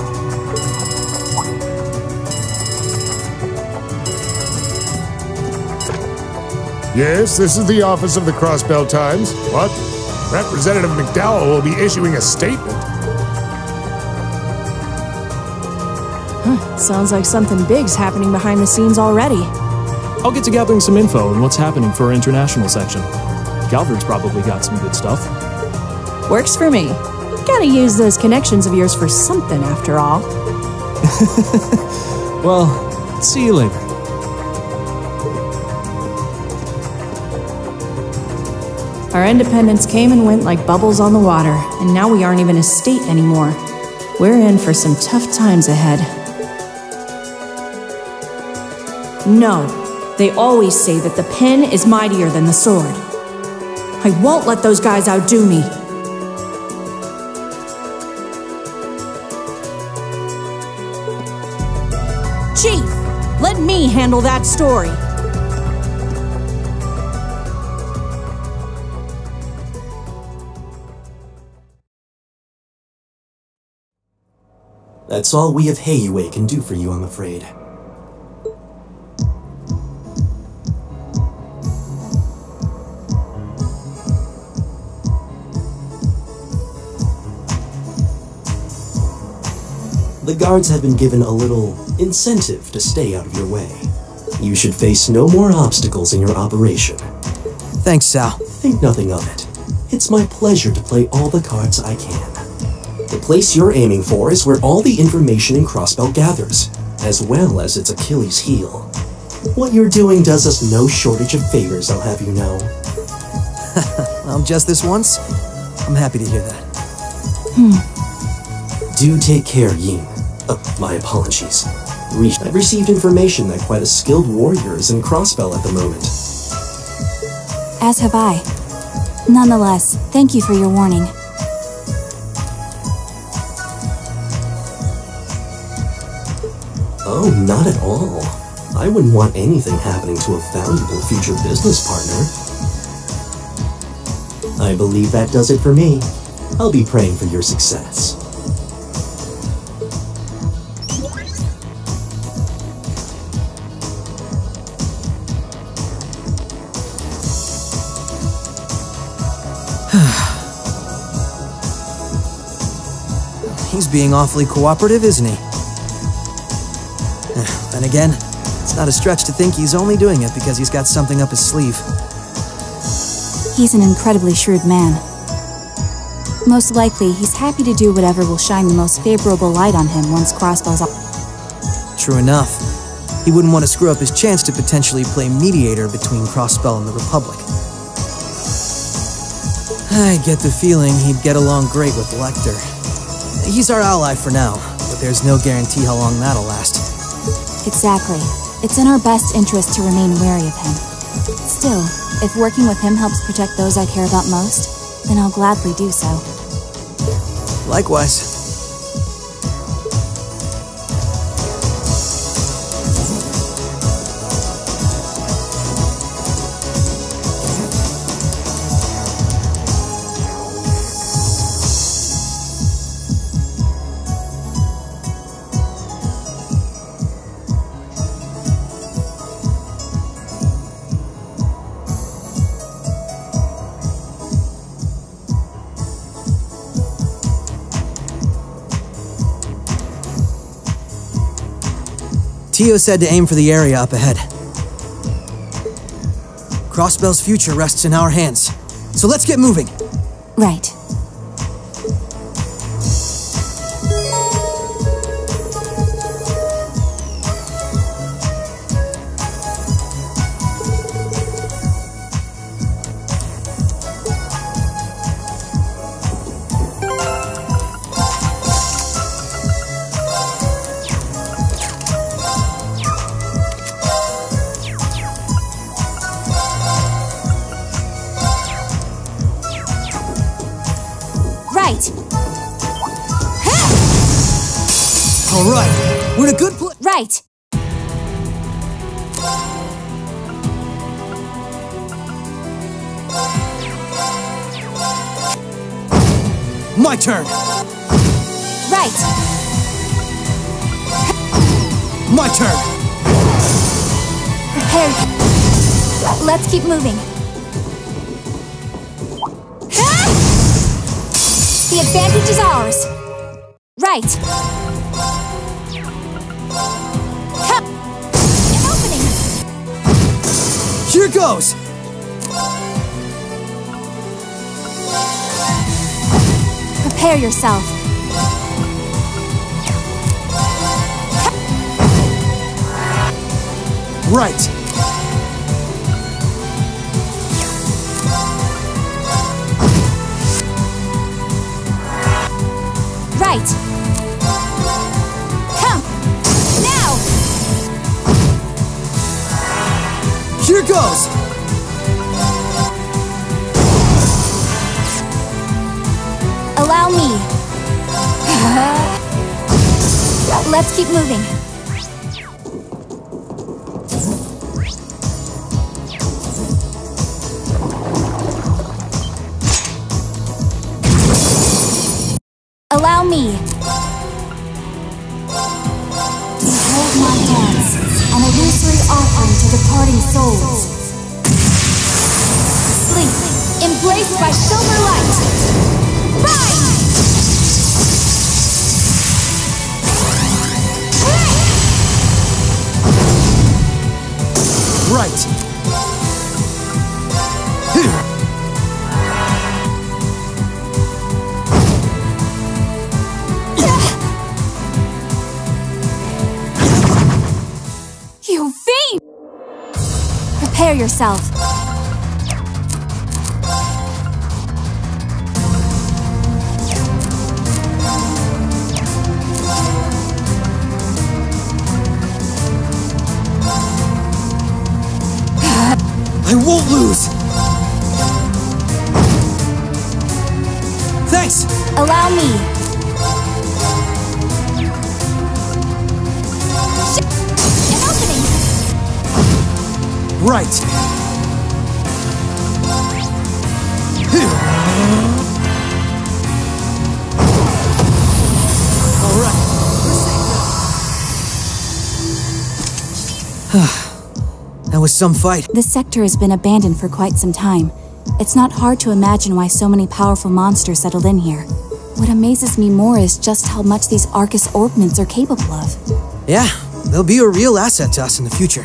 Yes, this is the office of the Crossbell Times. What? Representative McDowell will be issuing a statement. Sounds like something big's happening behind the scenes already. I'll get to gathering some info on what's happening for our international section. Calvert's probably got some good stuff. Works for me. Gotta use those connections of yours for something, after all. Well, see you later. Our independence came and went like bubbles on the water, and now we aren't even a state anymore. We're in for some tough times ahead. No, they always say that the pen is mightier than the sword. I won't let those guys outdo me. Chief, let me handle that story. That's all we of Heiyue can do for you, I'm afraid. The guards have been given a little incentive to stay out of your way. You should face no more obstacles in your operation. Thanks, Sal. Think nothing of it. It's my pleasure to play all the cards I can. The place you're aiming for is where all the information in Crossbell gathers, as well as its Achilles heel. What you're doing does us no shortage of favors, I'll have you know. Well, just this once? I'm happy to hear that. Do take care, Yin. My apologies. I've received information that quite a skilled warrior is in Crossbell at the moment. As have I. Nonetheless, thank you for your warning. Oh, not at all. I wouldn't want anything happening to a valuable future business partner. I believe that does it for me. I'll be praying for your success. He's being awfully cooperative, isn't he? Then again, it's not a stretch to think he's only doing it because he's got something up his sleeve. He's an incredibly shrewd man. Most likely, he's happy to do whatever will shine the most favorable light on him once Crossbell's off. True enough. He wouldn't want to screw up his chance to potentially play mediator between Crossbell and the Republic. I get the feeling he'd get along great with Lecter. He's our ally for now, but there's no guarantee how long that'll last. Exactly. It's in our best interest to remain wary of him. Still, if working with him helps protect those I care about most, then I'll gladly do so. Likewise. Tio said to aim for the area up ahead. Crossbell's future rests in our hands, so let's get moving. Right. Right. All right, we're in a good place. Right. My turn. Right. My turn. Prepare. Let's keep moving. The advantage is ours. Right. Come. An opening. Here goes. Prepare yourself. Right. Right. Come. Now. Here goes. Allow me. Let's keep moving. Allow me. Behold my hands, an illusory offering to departing souls. Sleep, embraced by silver light. Rise! Right. You fiend! Prepare yourself. I won't lose! Thanks! Allow me. An opening! Right! Alright, that was some fight. This sector has been abandoned for quite some time. It's not hard to imagine why so many powerful monsters settled in here. What amazes me more is just how much these Arcus orbments are capable of. Yeah, they'll be a real asset to us in the future.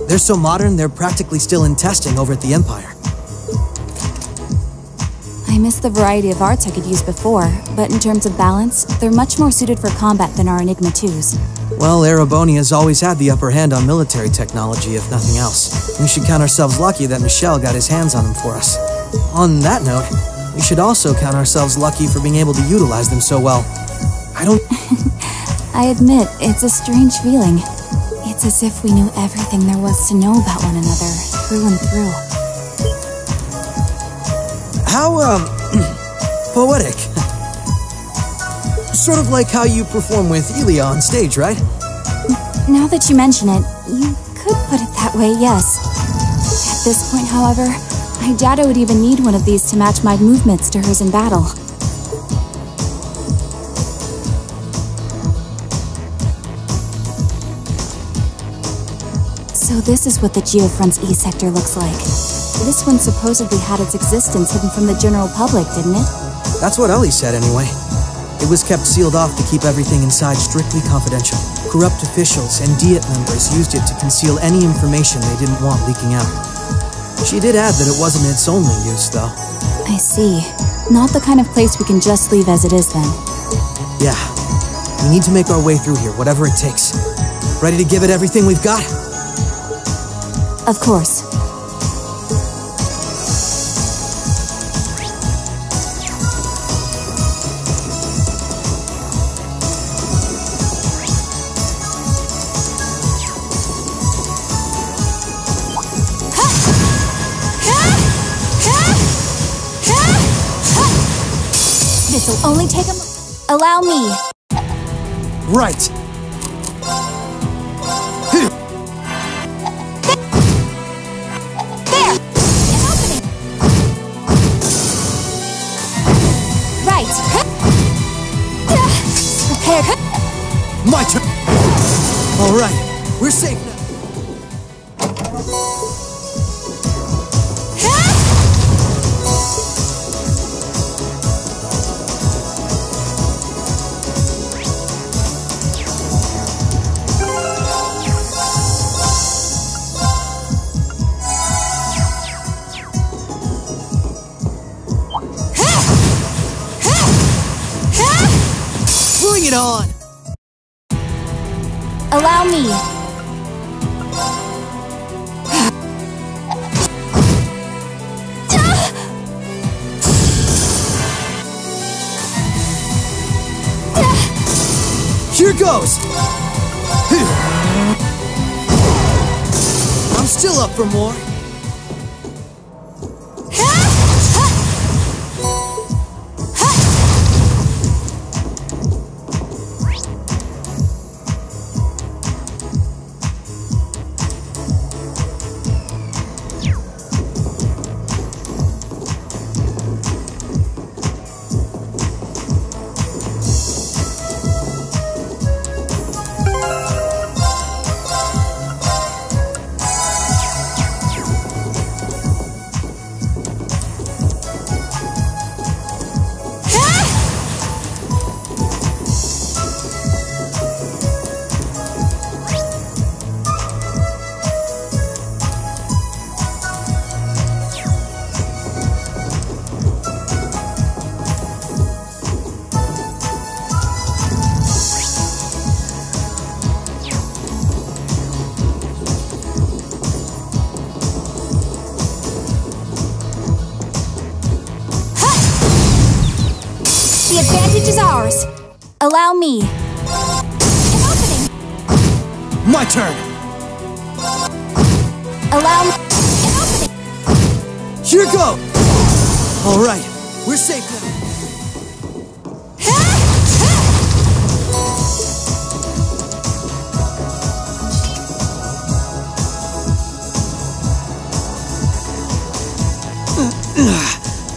They're so modern, they're practically still in testing over at the Empire. I miss the variety of arts I could use before, but in terms of balance, they're much more suited for combat than our Enigma 2s. Well, Erebonia's always had the upper hand on military technology, if nothing else. We should count ourselves lucky that Michel got his hands on them for us. On that note, we should also count ourselves lucky for being able to utilize them so well. I admit, it's a strange feeling. It's as if we knew everything there was to know about one another, through and through. How, poetic. Sort of like how you perform with Elia on stage, right? Now that you mention it, you could put it that way, yes. At this point, however, I doubt I would even need one of these to match my movements to hers in battle. So this is what the Geofront's E sector looks like. This one supposedly had its existence hidden from the general public, didn't it? That's what Ellie said, anyway. It was kept sealed off to keep everything inside strictly confidential. Corrupt officials and Diet members used it to conceal any information they didn't want leaking out. She did add that it wasn't its only use, though. I see. Not the kind of place we can just leave as it is, then. Yeah. We need to make our way through here, whatever it takes. Ready to give it everything we've got? Of course. This'll only take Allow me. Right. There! An opening! Right. Prepare. My turn! Alright, we're safe now. Bring it on! Allow me. Here goes! I'm still up for more. The advantage is ours. Allow me. An opening. My turn. Allow me. An opening. Here go. All right, we're safe now.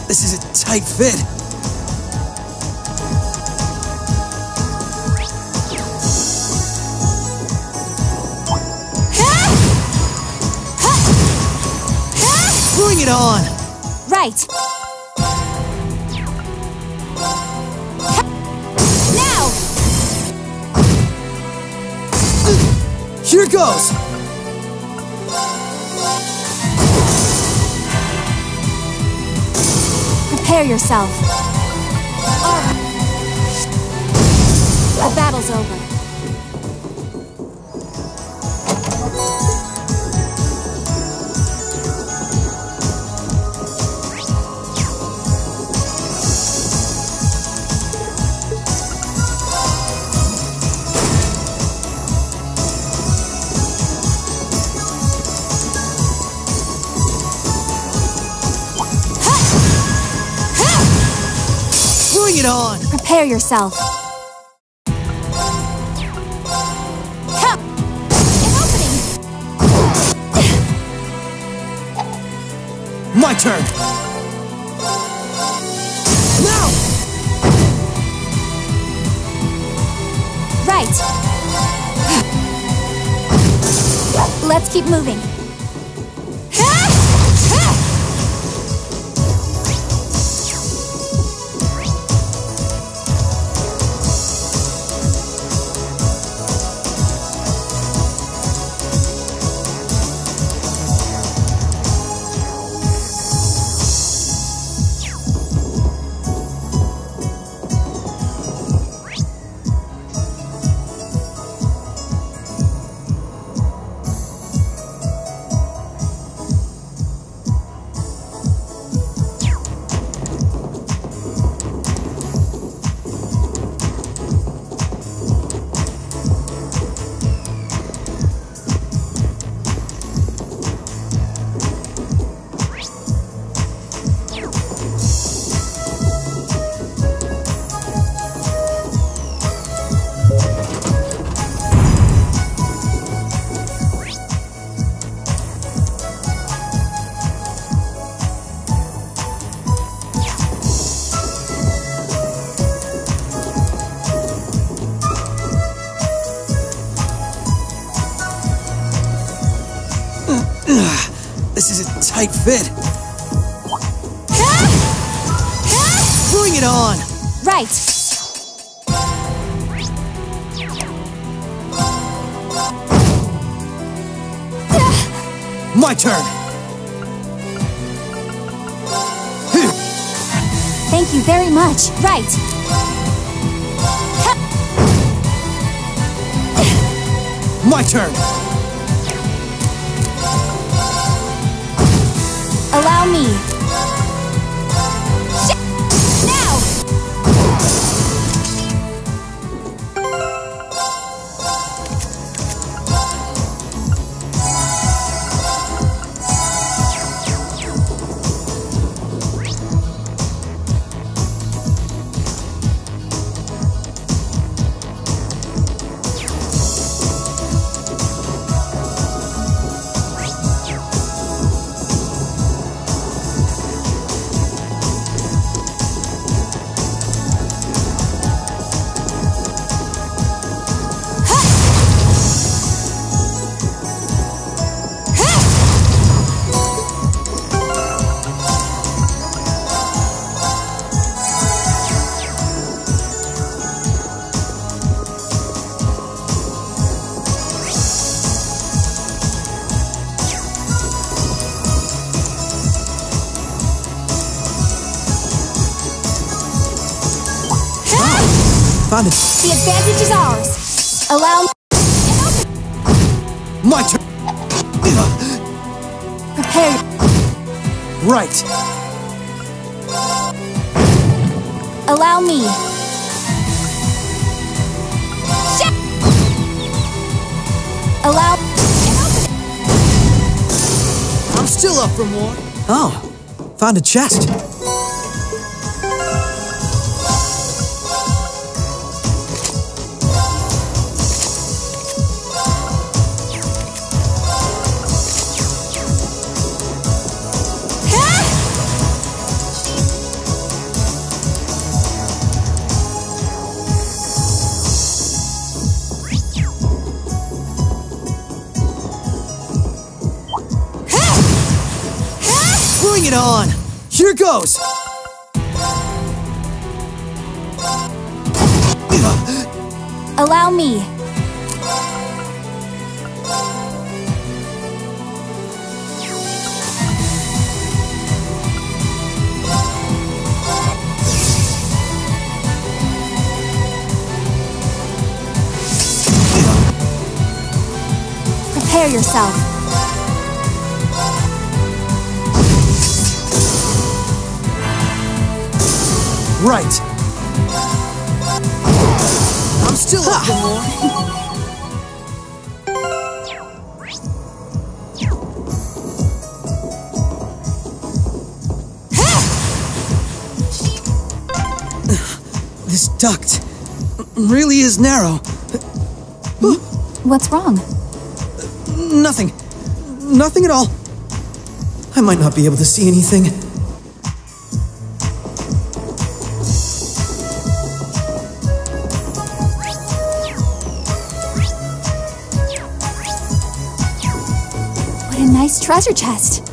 This is a tight fit. Bring it on! Right. Now! Here goes! Prepare yourself. All right. The battle's over. Bring it on! Prepare yourself. Come! An opening! My turn! Now! Right! Let's keep moving. tight fit. Bring it on! Right. My turn! Thank you very much. Right. My turn! Allow me. Now! Found it. The advantage is ours. Allow me. My turn. Prepare. Right. Allow me. Allow. I'm still up for more. Oh, found a chest. Bring it on! Here goes! Allow me. Prepare yourself. Right. I'm still up for more. This duct really is narrow. What's wrong? Nothing. Nothing at all. I might not be able to see anything. What a nice treasure chest.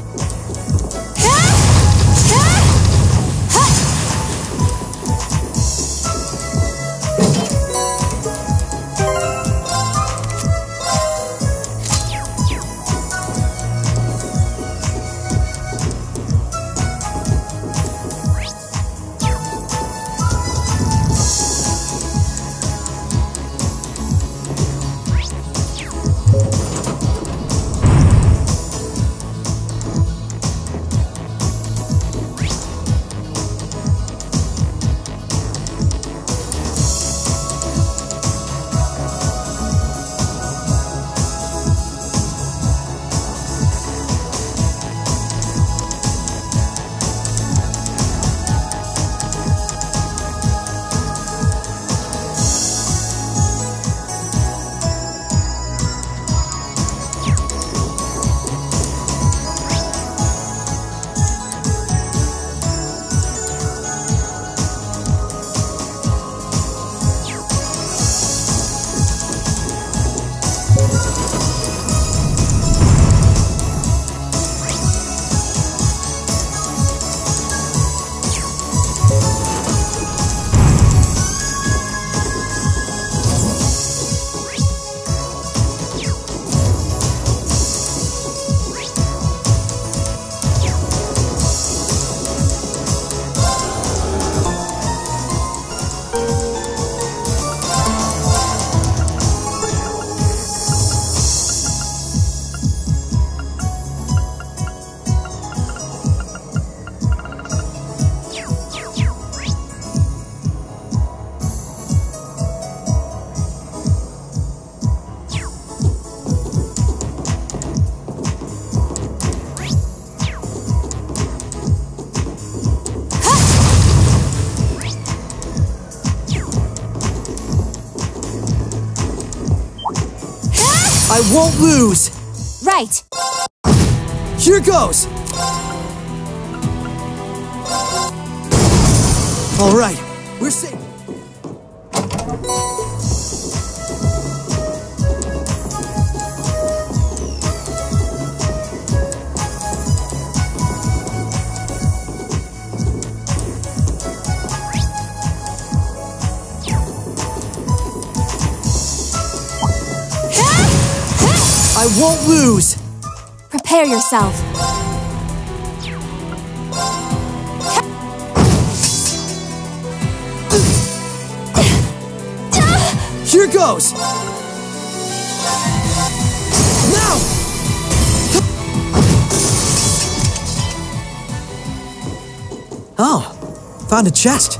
I won't lose! Right! Here goes! Alright, we're safe. I won't lose! Prepare yourself. Here goes! Now! Oh, found a chest.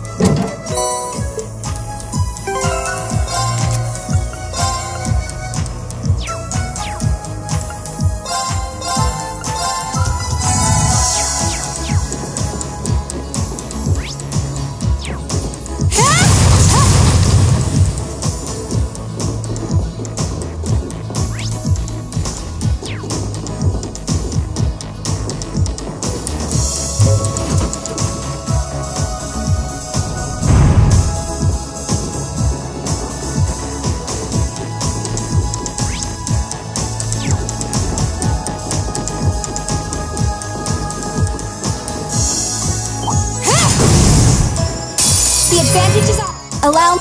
Advantage is on. Allow.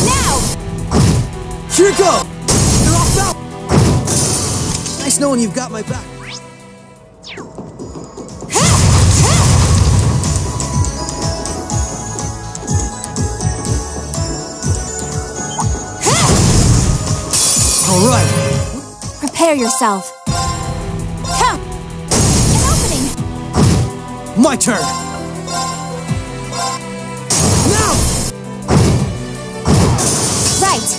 Now! Here you go! You're off now! Nice knowing you've got my back. Alright. Prepare yourself. Count! An opening! My turn! Right.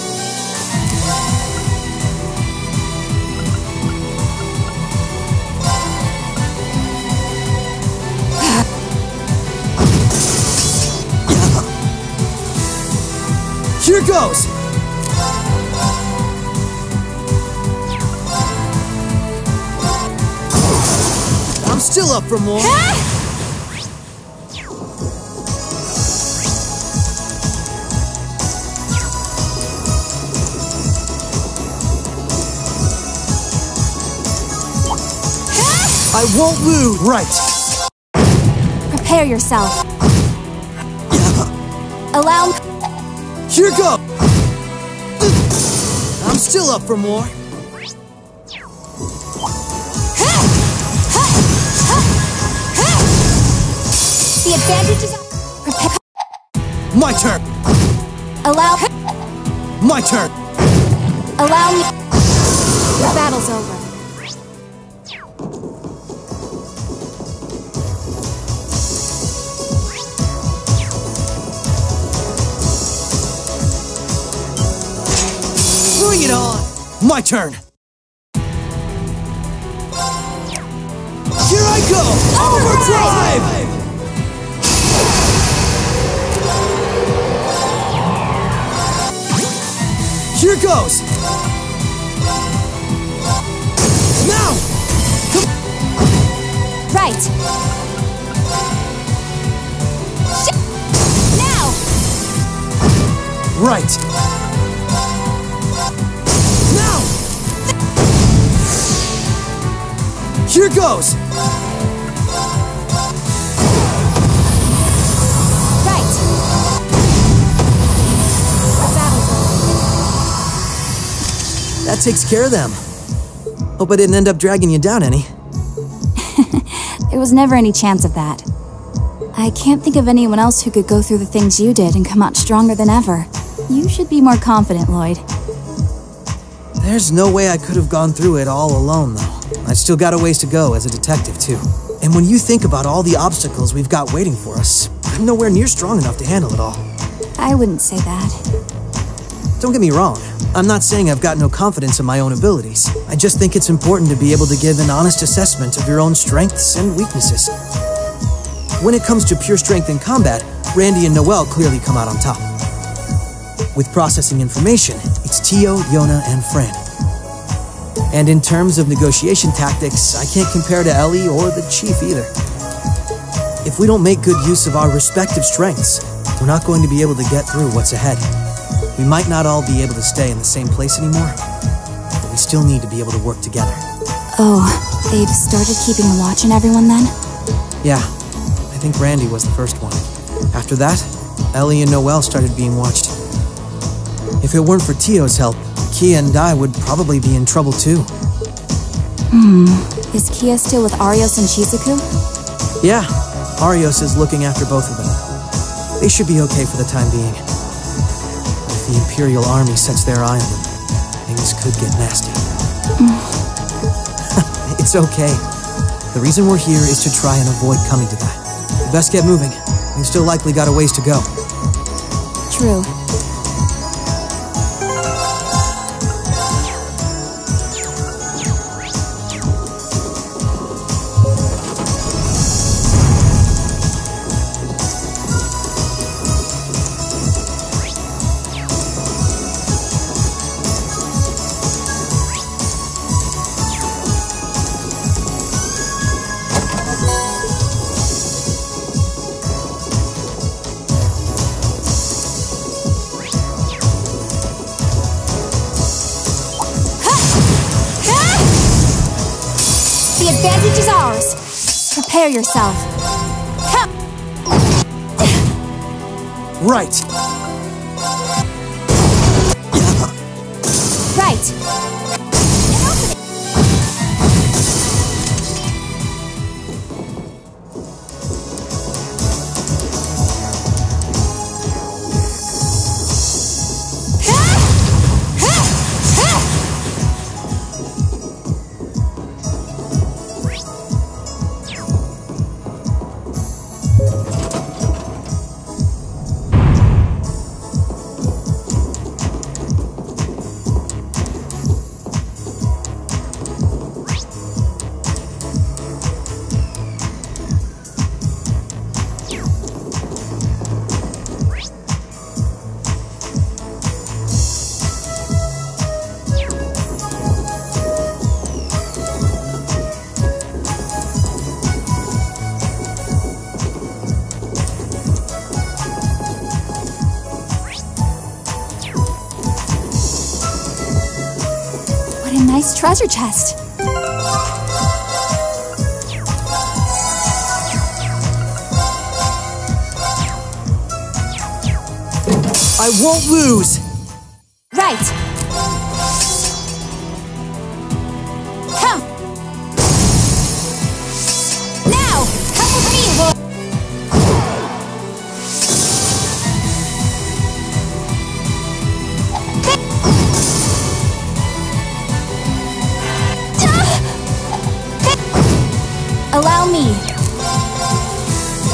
Here goes. I'm still up for more. I won't lose. Right. Prepare yourself. Allow. Here you go. I'm still up for more. The advantage is on. Prepare. My turn. Allow. My turn. Allow me. The battle's over. Bring it on! My turn! Here I go! Overdrive! Here goes! Now! Right! Now! Right! Here goes! Right! That takes care of them. Hope I didn't end up dragging you down any. There was never any chance of that. I can't think of anyone else who could go through the things you did and come out stronger than ever. You should be more confident, Lloyd. There's no way I could have gone through it all alone, though. I've still got a ways to go as a detective, too. And when you think about all the obstacles we've got waiting for us, I'm nowhere near strong enough to handle it all. I wouldn't say that. Don't get me wrong. I'm not saying I've got no confidence in my own abilities. I just think it's important to be able to give an honest assessment of your own strengths and weaknesses. When it comes to pure strength in combat, Randy and Noelle clearly come out on top. With processing information, it's Tio, Yona, and Fran. And in terms of negotiation tactics, I can't compare to Ellie or the Chief either. If we don't make good use of our respective strengths, we're not going to be able to get through what's ahead. We might not all be able to stay in the same place anymore, but we still need to be able to work together. Oh, they've started keeping a watch on everyone then? Yeah, I think Randy was the first one. After that, Ellie and Noelle started being watched. If it weren't for Tio's help, Kia and I would probably be in trouble too. Is Kia still with Arios and Shizuku? Yeah, Arios is looking after both of them. They should be okay for the time being. If the Imperial Army sets their eye on them, things could get nasty. It's okay. The reason we're here is to try and avoid coming to that. We best get moving. We've still likely got a ways to go. True. The advantage is ours. Prepare yourself. Come! Right. Right. Nice treasure chest. I won't lose! Right. Come! Now! Come with me, boy! Allow me.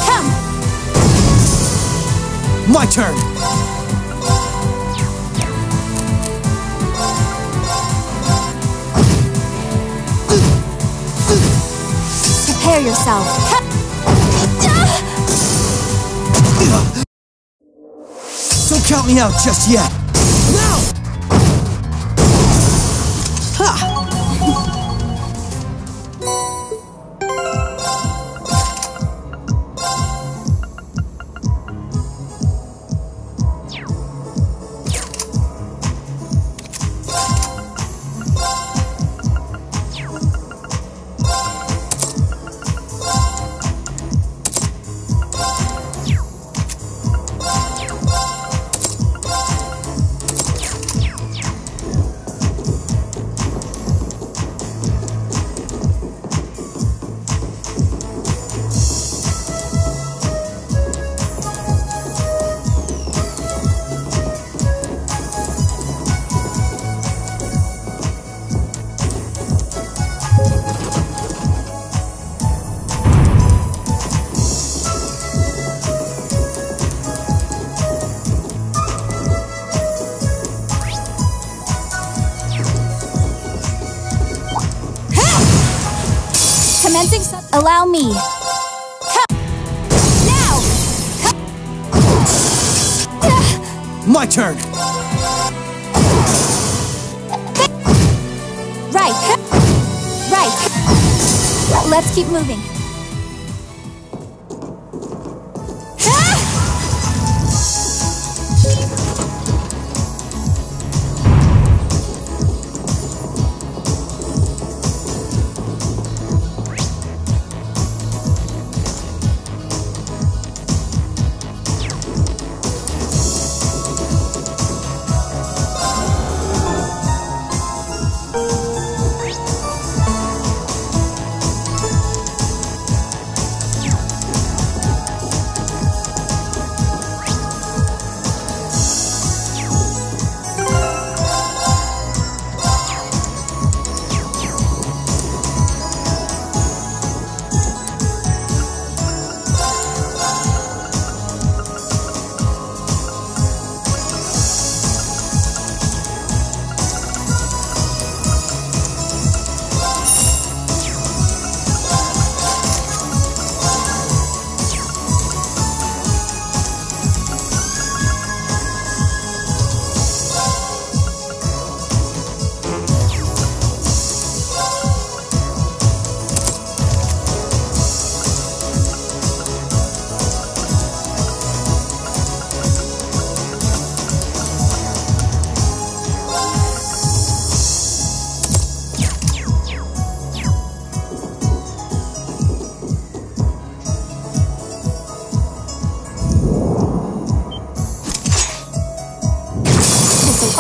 Come! My turn! Prepare yourself. Don't count me out just yet! Now! Ha! Allow me. Come. Now. Come. My turn. Right. Right. Let's keep moving.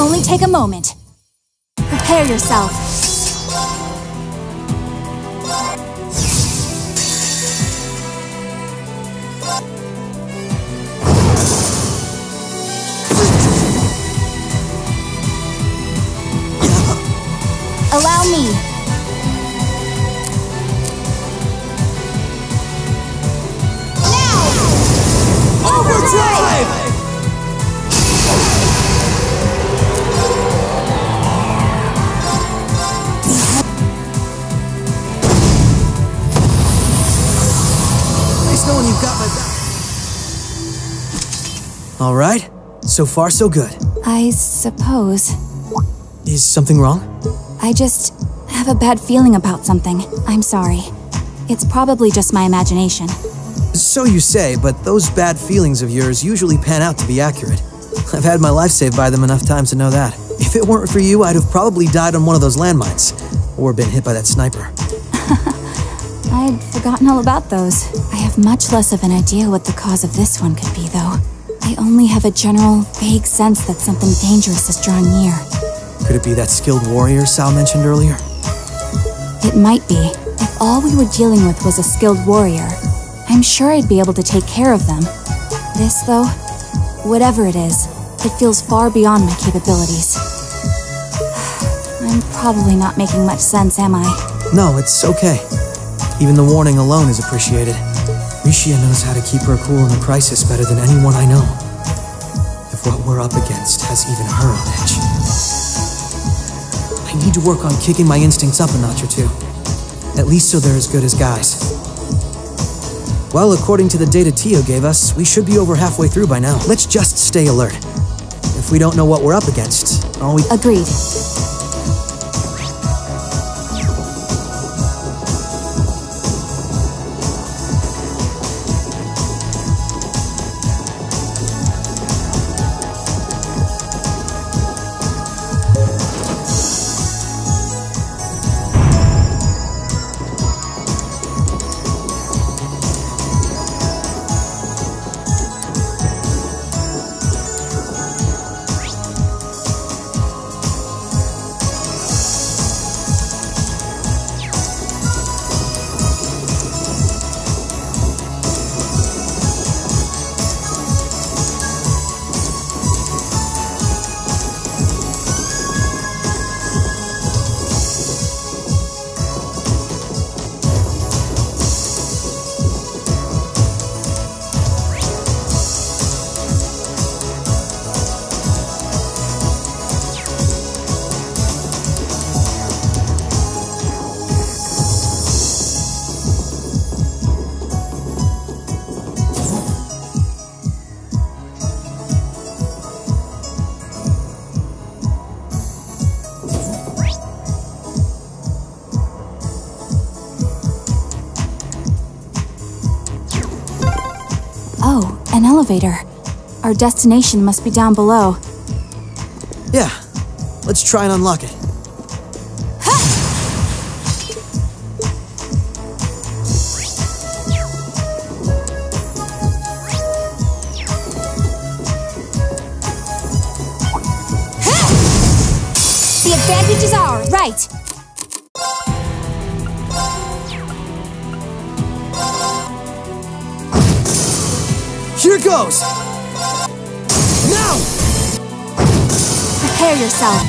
Only take a moment. Prepare yourself. Allow me. Now! Overdrive! Knowing you've got my back. All right, so far so good. I suppose. Is something wrong? I just have a bad feeling about something. I'm sorry. It's probably just my imagination. So you say, but those bad feelings of yours usually pan out to be accurate. I've had my life saved by them enough times to know that. If it weren't for you, I'd have probably died on one of those landmines, or been hit by that sniper. I'd forgotten all about those. I have much less of an idea what the cause of this one could be, though. I only have a general, vague sense that something dangerous is drawing near. Could it be that skilled warrior Sal mentioned earlier? It might be. If all we were dealing with was a skilled warrior, I'm sure I'd be able to take care of them. This, though, whatever it is, it feels far beyond my capabilities. I'm probably not making much sense, am I? No, it's okay. Even the warning alone is appreciated. Rishia knows how to keep her cool in a crisis better than anyone I know. If what we're up against has even her on edge. I need to work on kicking my instincts up a notch or two. At least so they're as good as Guy's. Well, according to the data Tio gave us, we should be over halfway through by now. Let's just stay alert. If we don't know what we're up against, all we— Agreed. elevator. Our destination must be down below. Yeah, let's try and unlock it. The advantage is ours, right? Here goes! Now! Prepare yourself.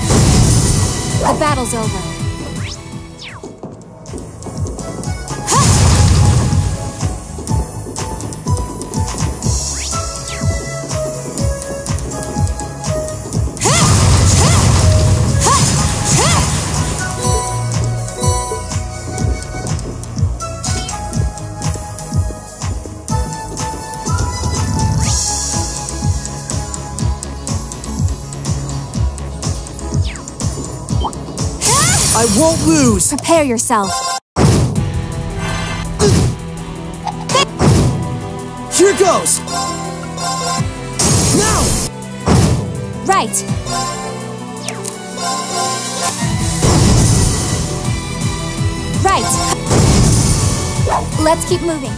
The battle's over. I won't lose! Prepare yourself. Here goes! Now! Right. Right. Let's keep moving.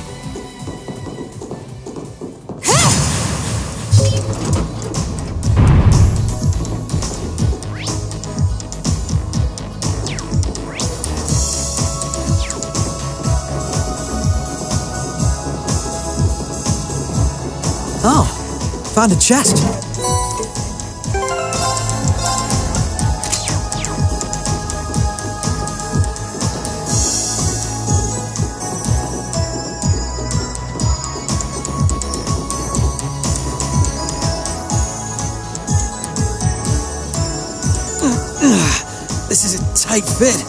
Oh, found a chest. This is a tight fit.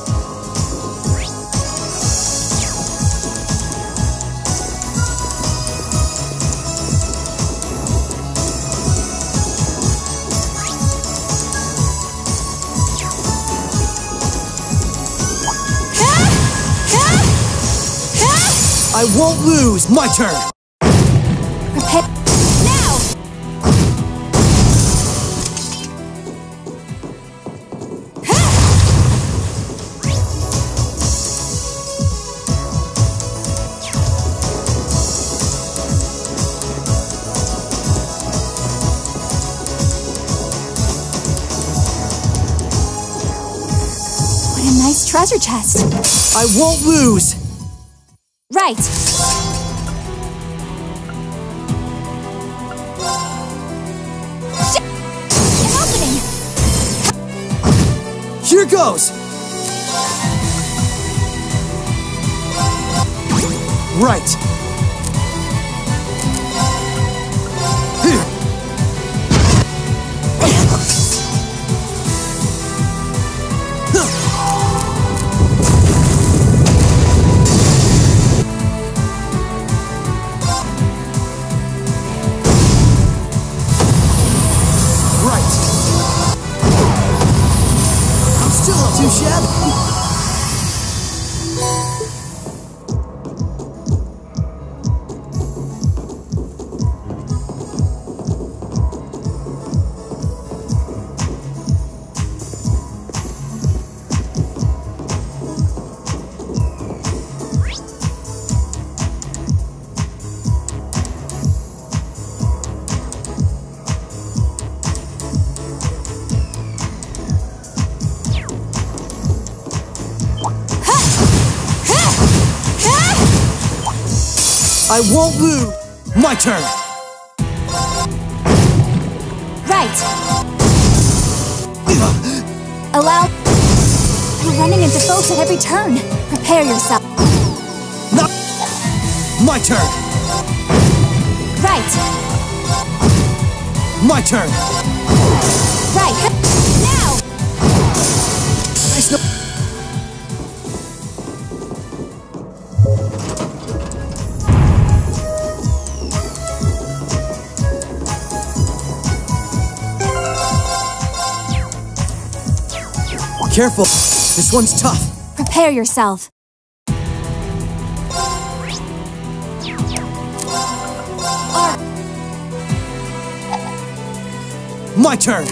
I won't lose! My turn! Prepare now! What a nice treasure chest. I won't lose! Right. An opening. Here goes! Right. Too shabby. I won't lose! My turn! Right! Allow... You're running into folks at every turn. Prepare yourself. Not... My turn! Right! My turn! Right! Now! Nice no... Careful! This one's tough! Prepare yourself. My turn!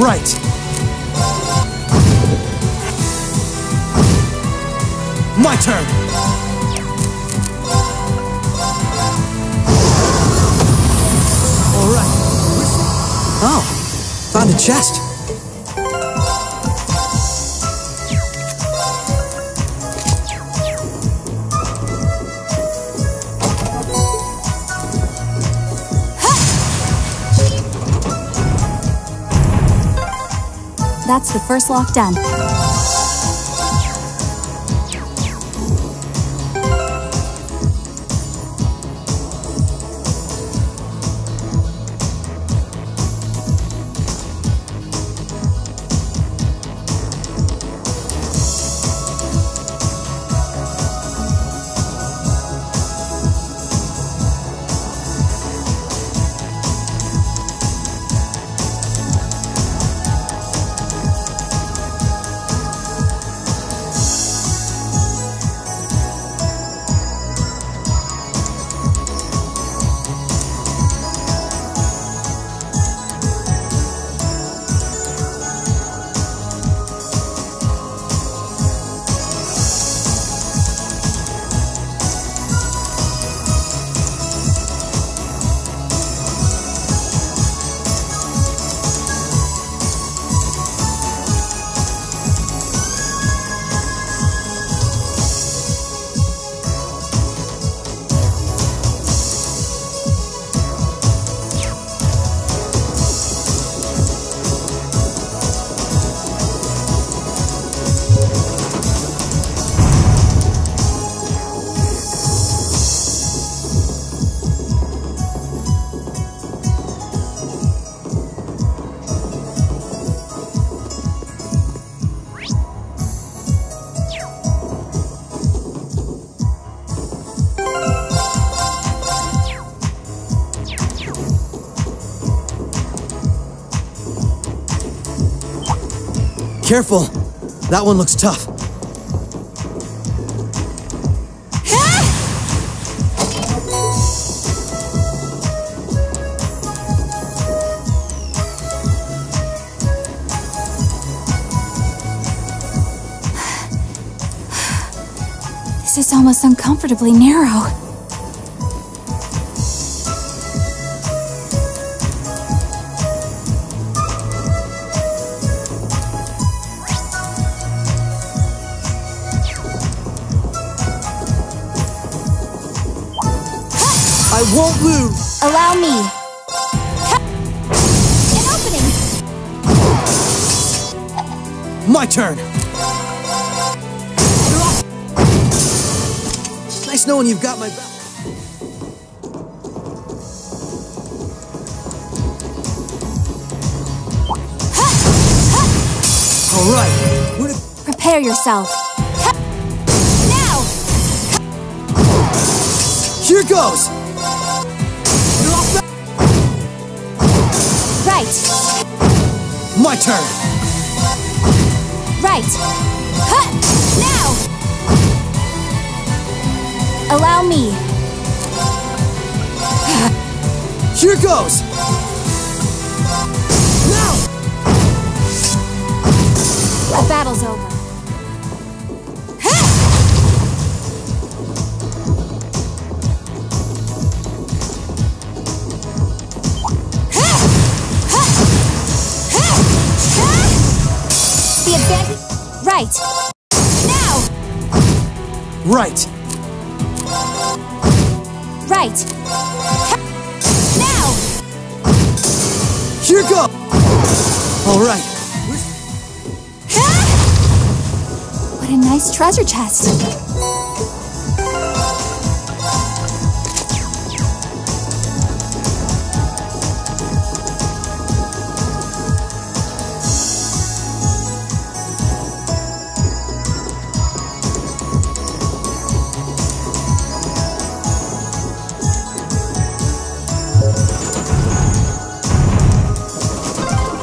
Right! My turn! Alright. Oh, found a chest. That's the first lock done. Careful! That one looks tough. This is almost uncomfortably narrow. I won't lose! Allow me. An opening! My turn! Nice knowing you've got my back. Alright! Prepare yourself. Now! Here goes! Right. My turn. Right. Huh. Now. Allow me. Here goes. Now. The battle's over. Right. Now. Right. Right. Now. Here go. All right. What a nice treasure chest.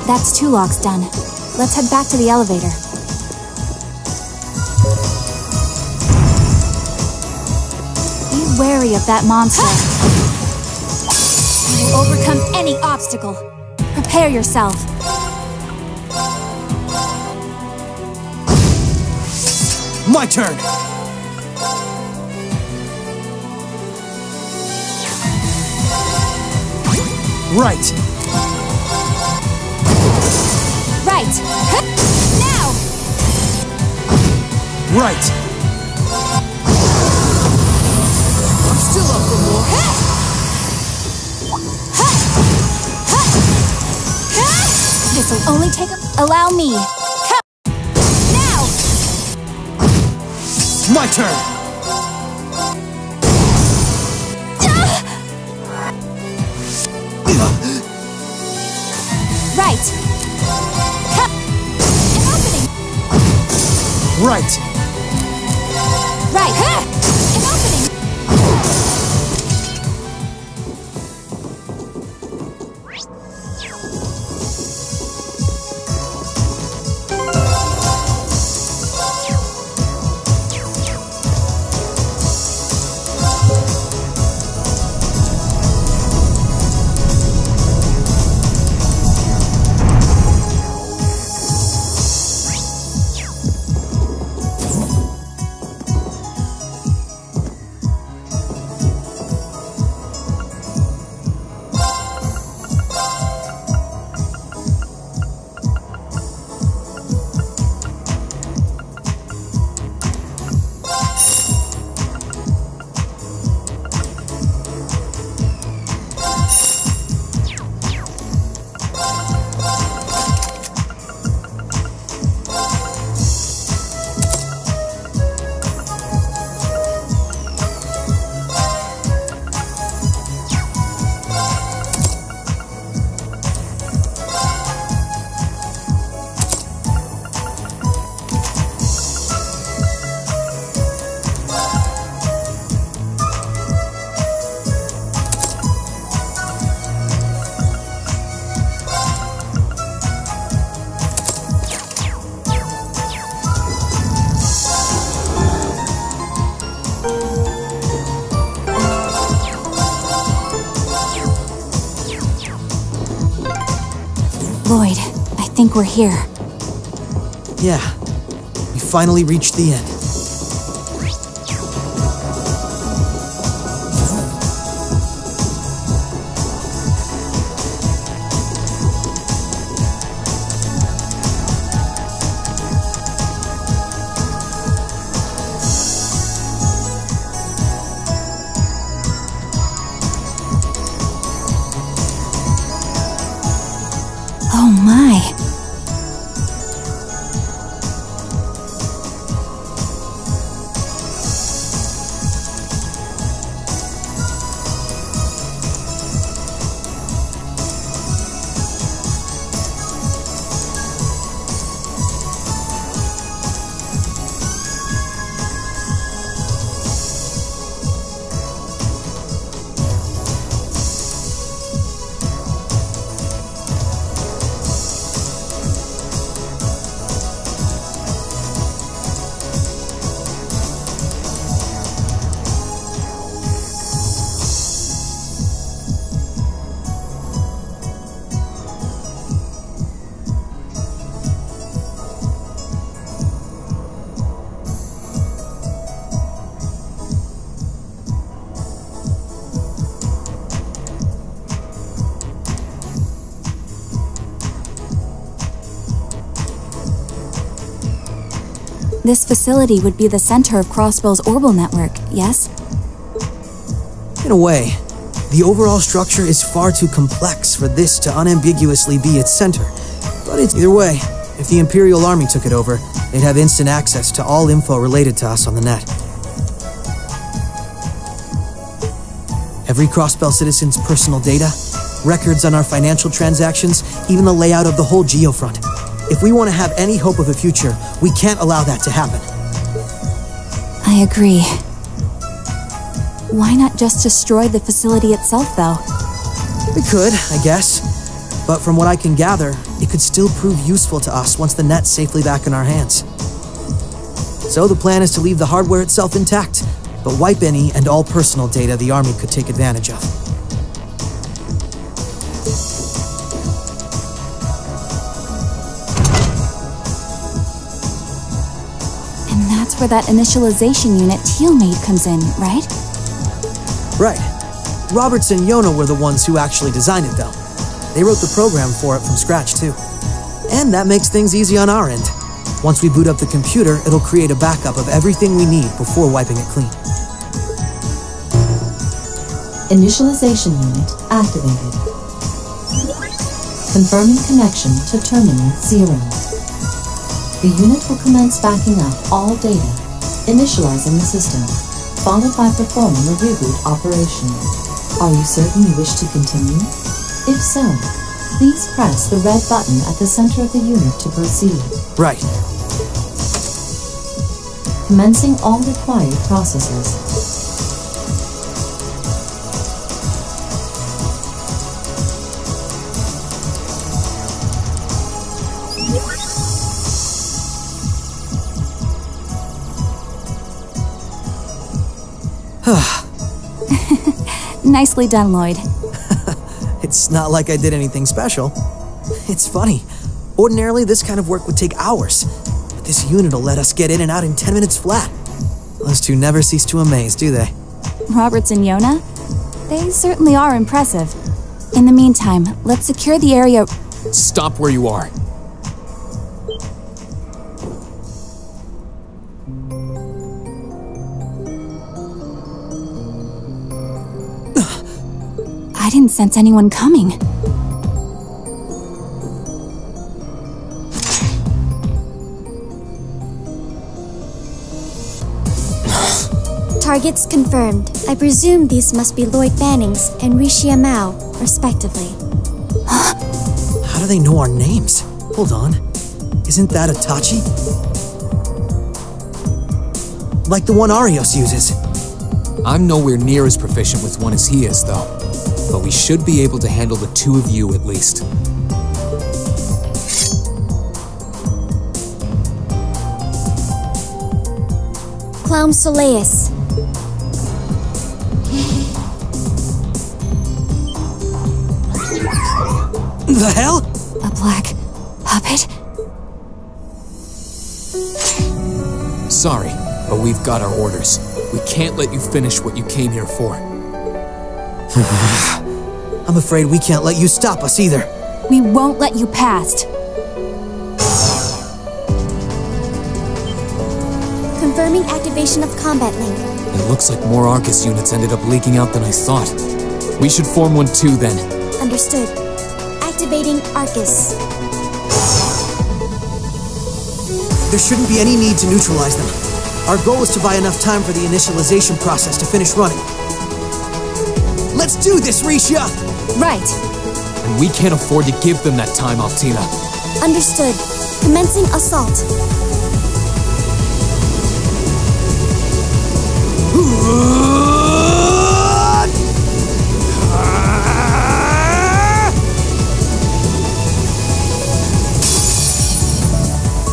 That's 2 locks done. Let's head back to the elevator. wary of that monster. You will overcome any obstacle. Prepare yourself. My turn! Right! Right! Now! Right! I'm still up for more. This'll only take a... Allow me. Now! My turn! Right! An opening! Right! Right! An opening! Lloyd, I think we're here. Yeah, we finally reached the end. Oh my. This facility would be the center of Crossbell's orbital network, yes? In a way, the overall structure is far too complex for this to unambiguously be its center. But it's either way, if the Imperial Army took it over, they'd have instant access to all info related to us on the net. Every Crossbell citizen's personal data, records on our financial transactions, even the layout of the whole geofront. If we want to have any hope of a future, we can't allow that to happen. I agree. Why not just destroy the facility itself, though? We could, I guess. But from what I can gather, it could still prove useful to us once the net's safely back in our hands. So the plan is to leave the hardware itself intact, but wipe any and all personal data the Army could take advantage of. And that's where that initialization unit Teal made comes in, right? Right. Roberts and Yona were the ones who actually designed it, though. They wrote the program for it from scratch, too. And that makes things easy on our end. Once we boot up the computer, it'll create a backup of everything we need before wiping it clean. Initialization unit activated. Confirming connection to Terminal 0. The unit will commence backing up all data, initializing the system, followed by performing a reboot operation. Are you certain you wish to continue? If so, please press the red button at the center of the unit to proceed. Right. Commencing all required processes. Nicely done, Lloyd. It's not like I did anything special. It's funny. Ordinarily, this kind of work would take hours. But this unit will let us get in and out in 10 minutes flat. Those two never cease to amaze, do they? Roberts and Yona? They certainly are impressive. In the meantime, let's secure the area. Stop where you are. I didn't sense anyone coming. Targets confirmed. I presume these must be Lloyd Bannings and Rishia Mao, respectively. How do they know our names? Hold on. Isn't that Itachi? Like the one Arios uses. I'm nowhere near as proficient with one as he is, though. But we should be able to handle the two of you at least. Clown Soleus. The hell? A black puppet? Sorry, but we've got our orders. We can't let you finish what you came here for. I'm afraid we can't let you stop us either. We won't let you past. Confirming activation of combat link. It looks like more Arcus units ended up leaking out than I thought. We should form one too, then. Understood. Activating Arcus. There shouldn't be any need to neutralize them. Our goal is to buy enough time for the initialization process to finish running. Let's do this, Rishia! Right. And we can't afford to give them that time, Altina. Understood. Commencing assault.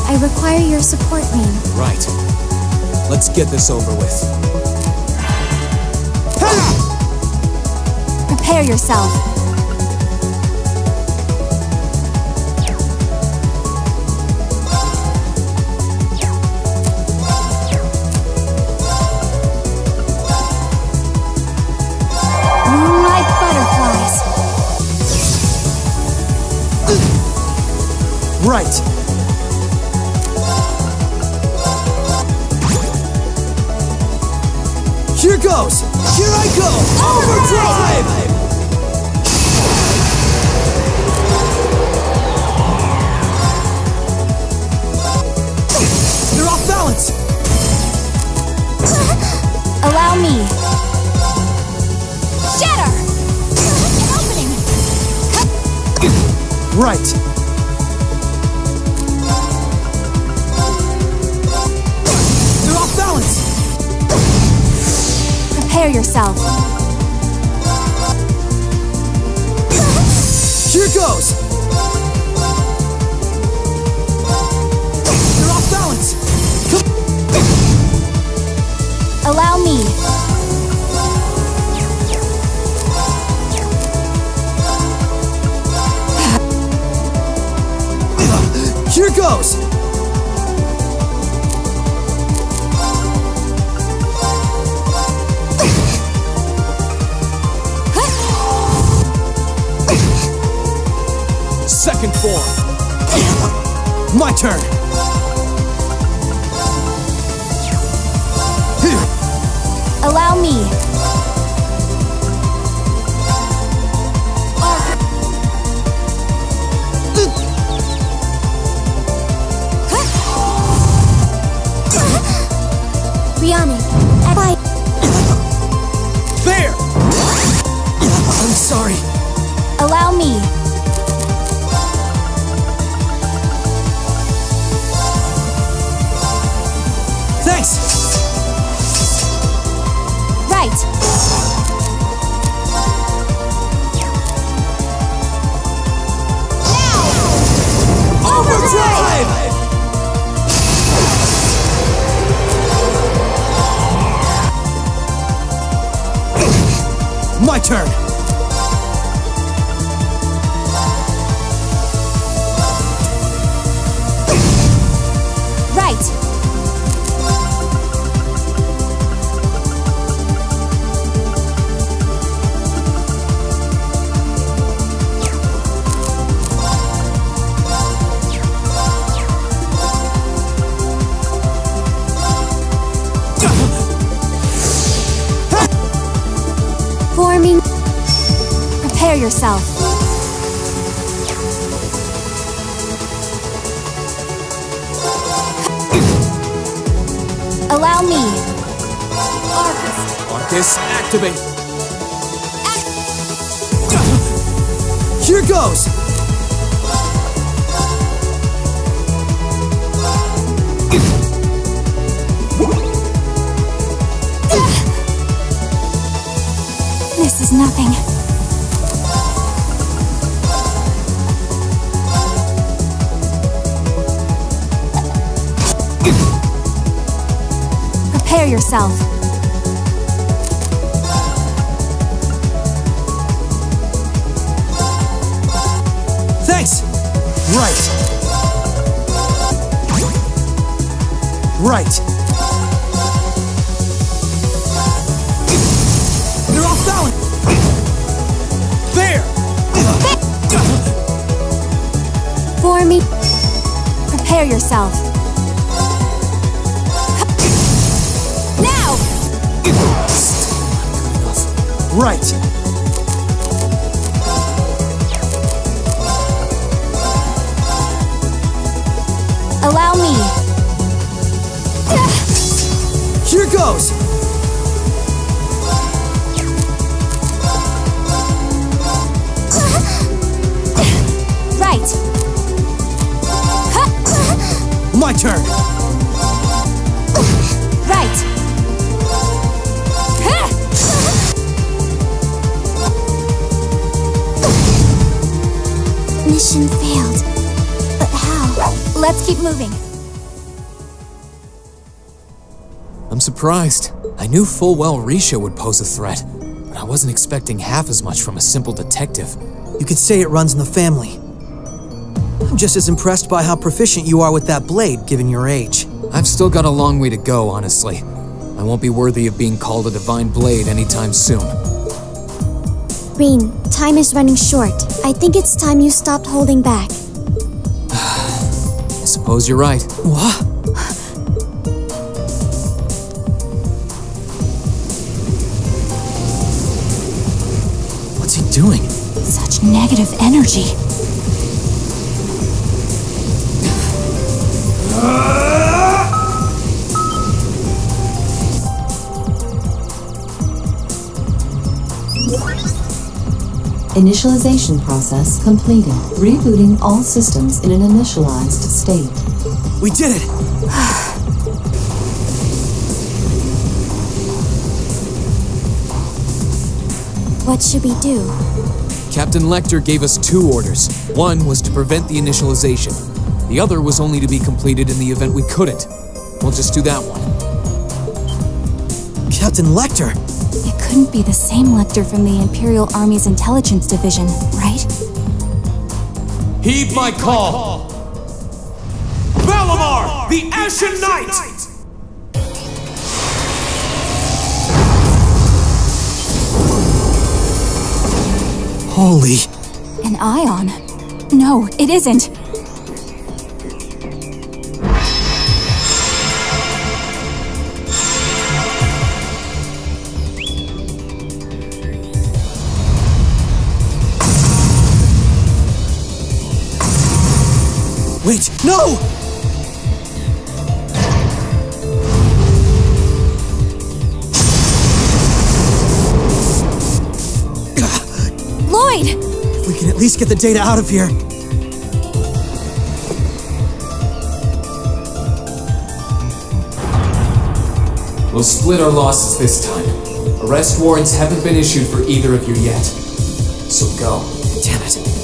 I require your support, Rain. Right. Let's get this over with. Prepare yourself. Moonlight butterflies. Right. Here goes! Here I go! Overdrive! They're off balance! Allow me. Shatter! An opening! Right. They're off balance! Prepare yourself. Here goes! They're off balance! Allow me. My turn! Allow me. Bionic. There! I'm sorry. Allow me. Thanks! Right. Now! Overdrive! My turn! Right. Forming. Prepare yourself. Allow me. Arcus, activate! Here goes! This is nothing. Prepare yourself. Thanks! Right. Right. They're off balance! There! For me. Prepare yourself. Now! Right. Allow me. Here goes! Right. My turn! Right. Mission failed. But how? Let's keep moving. I'm surprised. I knew full well Risha would pose a threat, but I wasn't expecting half as much from a simple detective. You could say it runs in the family. I'm just as impressed by how proficient you are with that blade, given your age. I've still got a long way to go, honestly. I won't be worthy of being called a divine blade anytime soon. Rean, time is running short. I think it's time you stopped holding back. I suppose you're right. What? What's he doing? Such negative energy. Initialization process completed. Rebooting all systems in an initialized state. We did it! What should we do? Captain Lecter gave us 2 orders. One was to prevent the initialization. The other was only to be completed in the event we couldn't. We'll just do that one. Captain Lecter! It couldn't be the same Lecter from the Imperial Army's Intelligence Division, right? Heed my call! Valimar, the Ashen Knight! Holy... An ion? No, it isn't. Wait, no! Lloyd! If we can at least get the data out of here. We'll split our losses this time. Arrest warrants haven't been issued for either of you yet. So go. Damn it.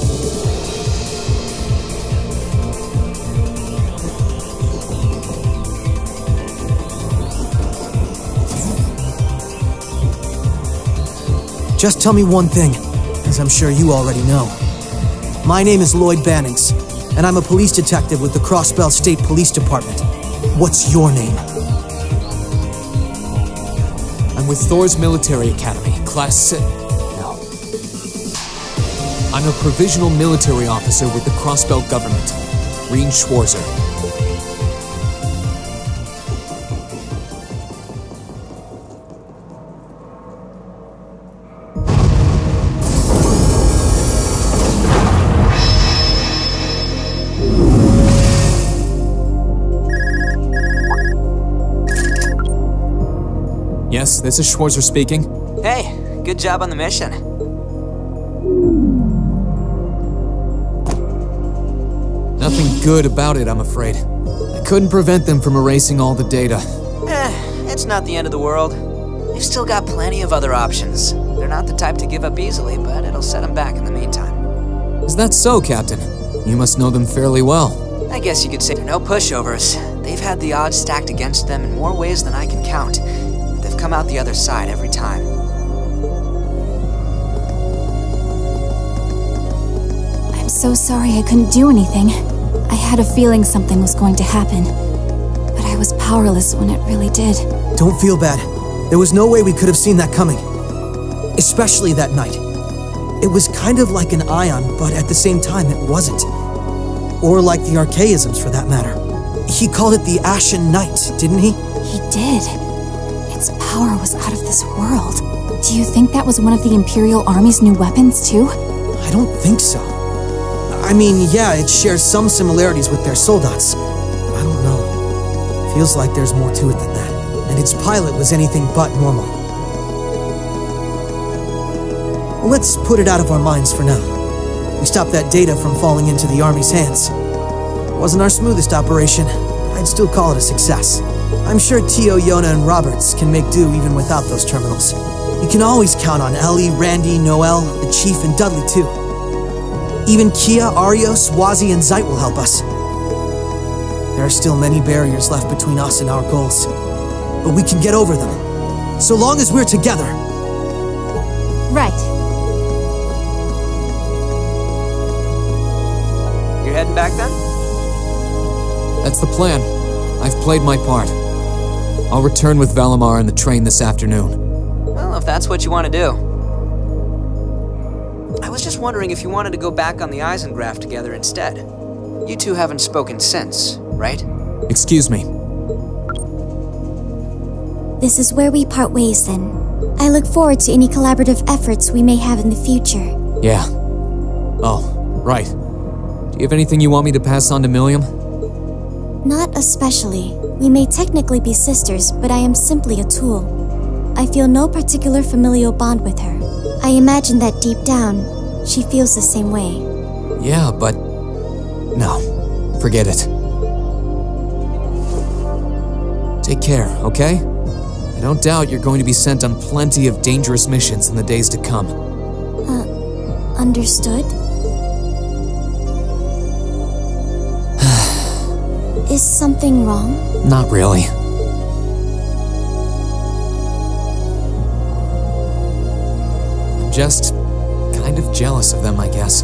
Just tell me one thing, as I'm sure you already know. My name is Lloyd Bannings, and I'm a police detective with the Crossbell State Police Department. What's your name? I'm with Thor's Military Academy, Class 6. No. I'm a provisional military officer with the Crossbell government, Rean Schwarzer. Yes, this is Schwarzer speaking. Hey, good job on the mission. Nothing good about it, I'm afraid. I couldn't prevent them from erasing all the data. It's not the end of the world. They've still got plenty of other options. They're not the type to give up easily, but it'll set them back in the meantime. Is that so, Captain? You must know them fairly well. I guess you could say they're no pushovers. They've had the odds stacked against them in more ways than I can count. They've come out the other side every time. I'm so sorry I couldn't do anything. I had a feeling something was going to happen, but I was powerless when it really did. Don't feel bad. There was no way we could have seen that coming. Especially that night. It was kind of like an ion, but at the same time it wasn't. Or like the Archaisms, for that matter. He called it the Ashen Night, didn't he? He did. Its power was out of this world. Do you think that was one of the Imperial Army's new weapons, too? I don't think so. I mean, yeah, it shares some similarities with their soldats. I don't know. Feels like there's more to it than that. And its pilot was anything but normal. Well, let's put it out of our minds for now. We stopped that data from falling into the Army's hands. It wasn't our smoothest operation, but I'd still call it a success. I'm sure Tio, Yona, and Roberts can make do even without those terminals. You can always count on Ellie, Randy, Noel, the Chief, and Dudley too. Even Kia, Arios, Wazi, and Zeit will help us. There are still many barriers left between us and our goals, but we can get over them, so long as we're together. Right. You're heading back then? That's the plan. I've played my part. I'll return with Valimar and the train this afternoon. Well, if that's what you want to do. I was just wondering if you wanted to go back on the Eisengraph together instead. You two haven't spoken since, right? Excuse me. This is where we part ways then. I look forward to any collaborative efforts we may have in the future. Yeah. Oh, right. Do you have anything you want me to pass on to Milliam? Not especially. We may technically be sisters, but I am simply a tool. I feel no particular familial bond with her. I imagine that deep down, she feels the same way. Yeah, but... no. Forget it. Take care, okay? I don't doubt you're going to be sent on plenty of dangerous missions in the days to come. Understood? Is something wrong? Not really. I'm just kind of jealous of them, I guess.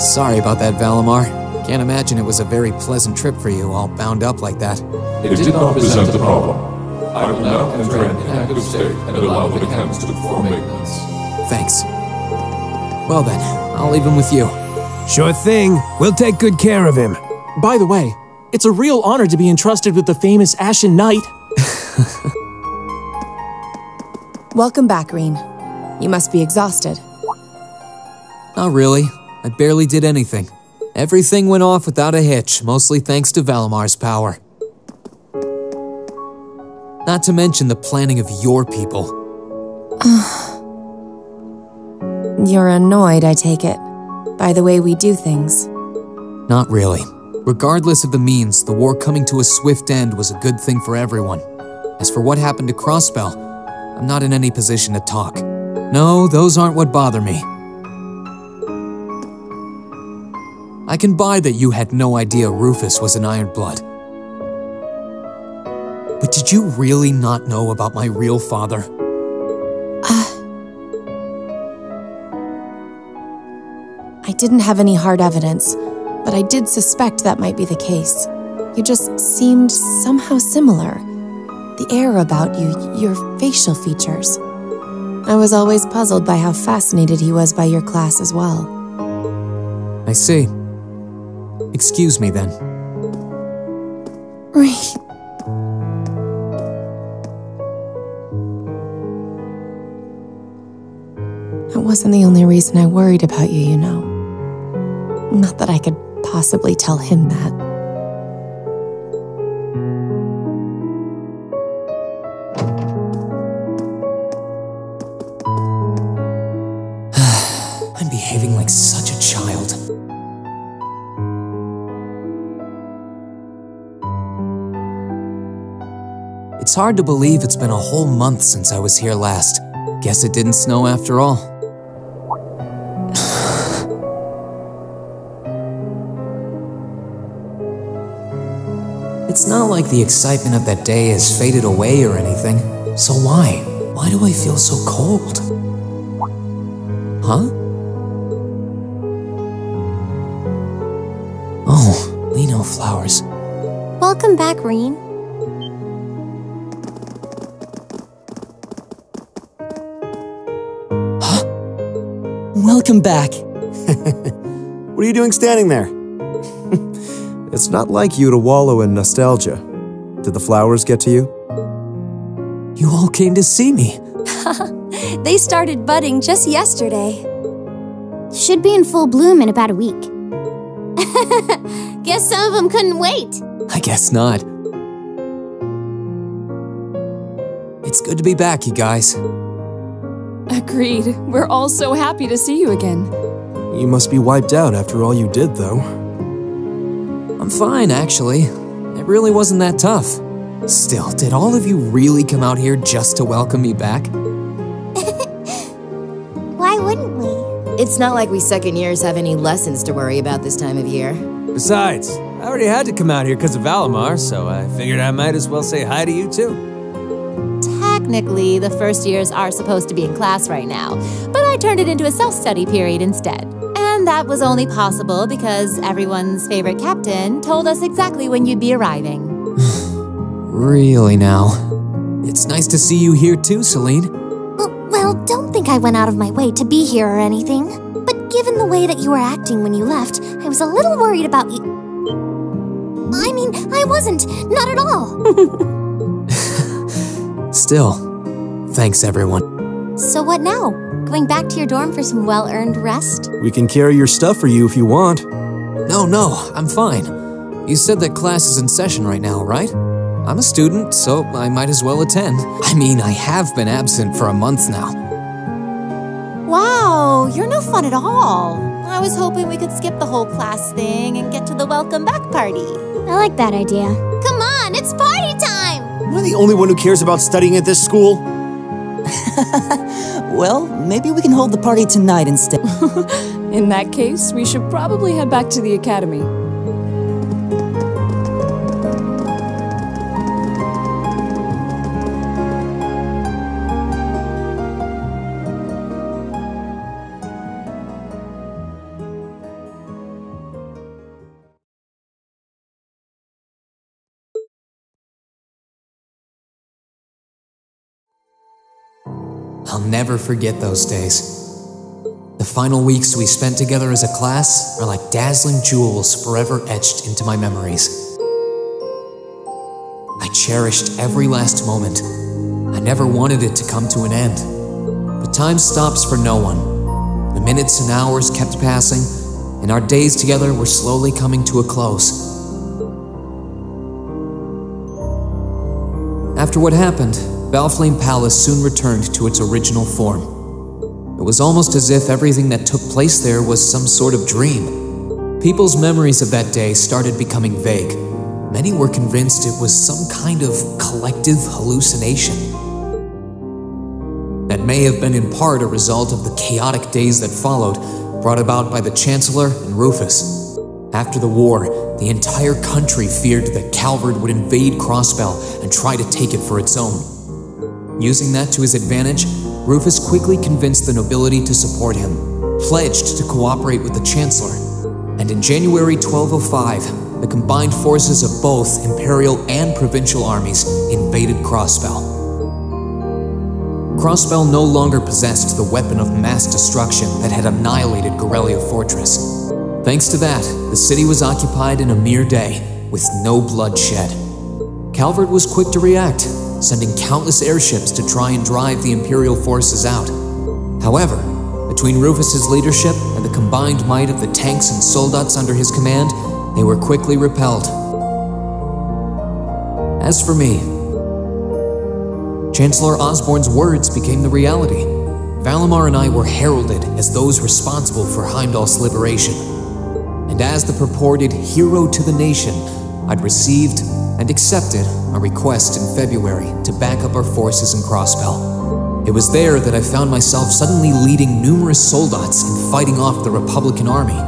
Sorry about that, Valimar. Can't imagine it was a very pleasant trip for you, all bound up like that. It did not present a problem. I will now enter an inactive state and allow the mechanics to perform maintenance. Thanks. Well then, I'll leave him with you. Sure thing. We'll take good care of him. By the way, it's a real honor to be entrusted with the famous Ashen Knight. Welcome back, Rean. You must be exhausted. Not really. I barely did anything. Everything went off without a hitch, mostly thanks to Valamar's power. Not to mention the planning of your people. You're annoyed, I take it, by the way we do things. Not really. Regardless of the means, the war coming to a swift end was a good thing for everyone. As for what happened to Crossbell, I'm not in any position to talk. No, those aren't what bother me. I can buy that you had no idea Rufus was an Ironblood. But did you really not know about my real father? I didn't have any hard evidence, but I did suspect that might be the case. You just seemed somehow similar. The air about you, your facial features. I was always puzzled by how fascinated he was by your class as well. I see. Excuse me then. That wasn't the only reason I worried about you, you know. Not that I could possibly tell him that. I'm behaving like such a child. It's hard to believe it's been a whole month since I was here last. Guess it didn't snow after all. It's not like the excitement of that day has faded away or anything. So why? Why do I feel so cold? Huh? Oh, Lino flowers. Welcome back, Rean. Welcome back. What are you doing standing there? It's not like you to wallow in nostalgia. Did the flowers get to you? You all came to see me. They started budding just yesterday. Should be in full bloom in about a week. Guess some of them couldn't wait. I guess not. It's good to be back, you guys. Agreed. We're all so happy to see you again. You must be wiped out after all you did, though. I'm fine, actually. It really wasn't that tough. Still, did all of you really come out here just to welcome me back? Why wouldn't we? It's not like we second years have any lessons to worry about this time of year. Besides, I already had to come out here because of Valimar, so I figured I might as well say hi to you too. Technically, the first years are supposed to be in class right now, but I turned it into a self-study period instead. And that was only possible because everyone's favorite captain told us exactly when you'd be arriving. Really now? It's nice to see you here too, Celine. Well, don't think I went out of my way to be here or anything. But given the way that you were acting when you left, I was a little worried about you. I mean, I wasn't. Not at all. Still, thanks everyone. So what now? Going back to your dorm for some well-earned rest? We can carry your stuff for you if you want. No, I'm fine. You said that class is in session right now, right? I'm a student, so I might as well attend. I mean, I have been absent for a month now. Wow, you're no fun at all. I was hoping we could skip the whole class thing and get to the welcome back party. I like that idea. Come on, it's party time! Am I the only one who cares about studying at this school? Well, maybe we can hold the party tonight instead. In that case, we should probably head back to the academy. never forget those days. The final weeks we spent together as a class are like dazzling jewels forever etched into my memories. I cherished every last moment. I never wanted it to come to an end. But time stops for no one. The minutes and hours kept passing, and our days together were slowly coming to a close. After what happened, Valflame Palace soon returned to its original form. It was almost as if everything that took place there was some sort of dream. People's memories of that day started becoming vague. Many were convinced it was some kind of collective hallucination. That may have been in part a result of the chaotic days that followed, brought about by the Chancellor and Rufus. After the war, the entire country feared that Calvard would invade Crossbell and try to take it for its own. Using that to his advantage, Rufus quickly convinced the nobility to support him, pledged to cooperate with the Chancellor, and in January 1205, the combined forces of both Imperial and Provincial armies invaded Crossbell. Crossbell no longer possessed the weapon of mass destruction that had annihilated Gorelia Fortress. Thanks to that, the city was occupied in a mere day, with no blood shed. Calvard was quick to react, sending countless airships to try and drive the Imperial forces out. However, between Rufus's leadership and the combined might of the tanks and soldats under his command, they were quickly repelled. As for me, Chancellor Osborne's words became the reality. Valimar and I were heralded as those responsible for Heimdall's liberation. And as the purported hero to the nation, I'd received and accepted a request in February to back up our forces in Crossbell. It was there that I found myself suddenly leading numerous soldats and fighting off the Republican army.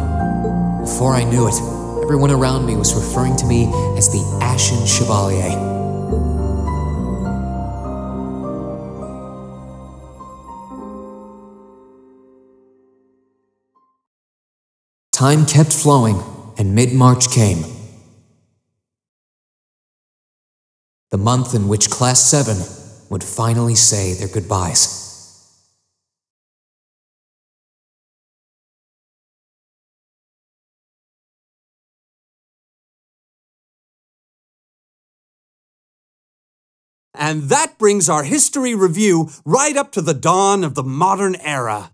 Before I knew it, everyone around me was referring to me as the Ashen Chevalier. Time kept flowing, and mid-March came. The month in which Class 7 would finally say their goodbyes. And that brings our history review right up to the dawn of the modern era.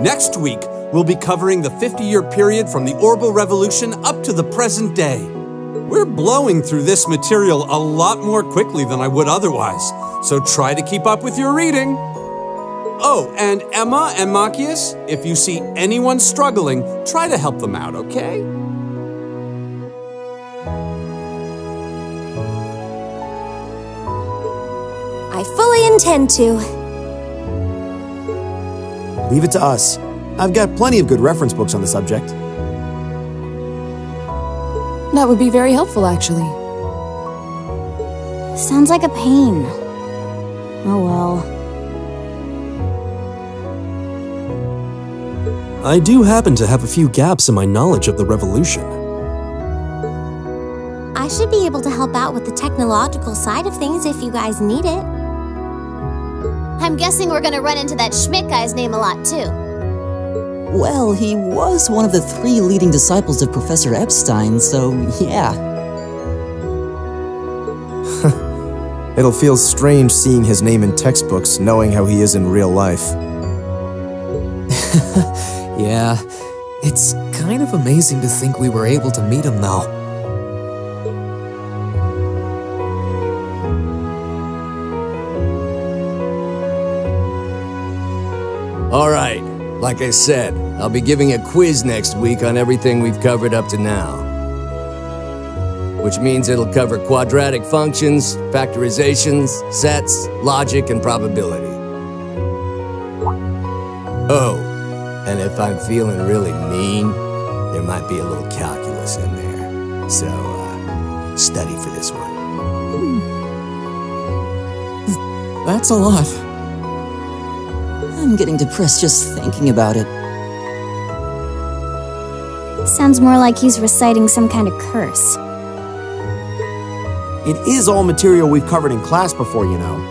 Next week, we'll be covering the 50-year period from the Orbital Revolution up to the present day. We're blowing through this material a lot more quickly than I would otherwise, so try to keep up with your reading. Oh, and Emma and Machias, if you see anyone struggling, try to help them out, okay? I fully intend to. Leave it to us. I've got plenty of good reference books on the subject. That would be very helpful, actually. Sounds like a pain. Oh well. I do happen to have a few gaps in my knowledge of the Revolution. I should be able to help out with the technological side of things if you guys need it. I'm guessing we're gonna run into that Schmidt guy's name a lot, too. Well, he was one of the 3 leading disciples of Professor Epstein, so yeah. It'll feel strange seeing his name in textbooks, knowing how he is in real life. Yeah, it's kind of amazing to think we were able to meet him now. Alright, like I said, I'll be giving a quiz next week on everything we've covered up to now. Which means it'll cover quadratic functions, factorizations, sets, logic, and probability. Oh, and if I'm feeling really mean, there might be a little calculus in there. So, study for this one. That's a lot. I'm getting depressed just thinking about it. Sounds more like he's reciting some kind of curse. It is all material we've covered in class before, you know.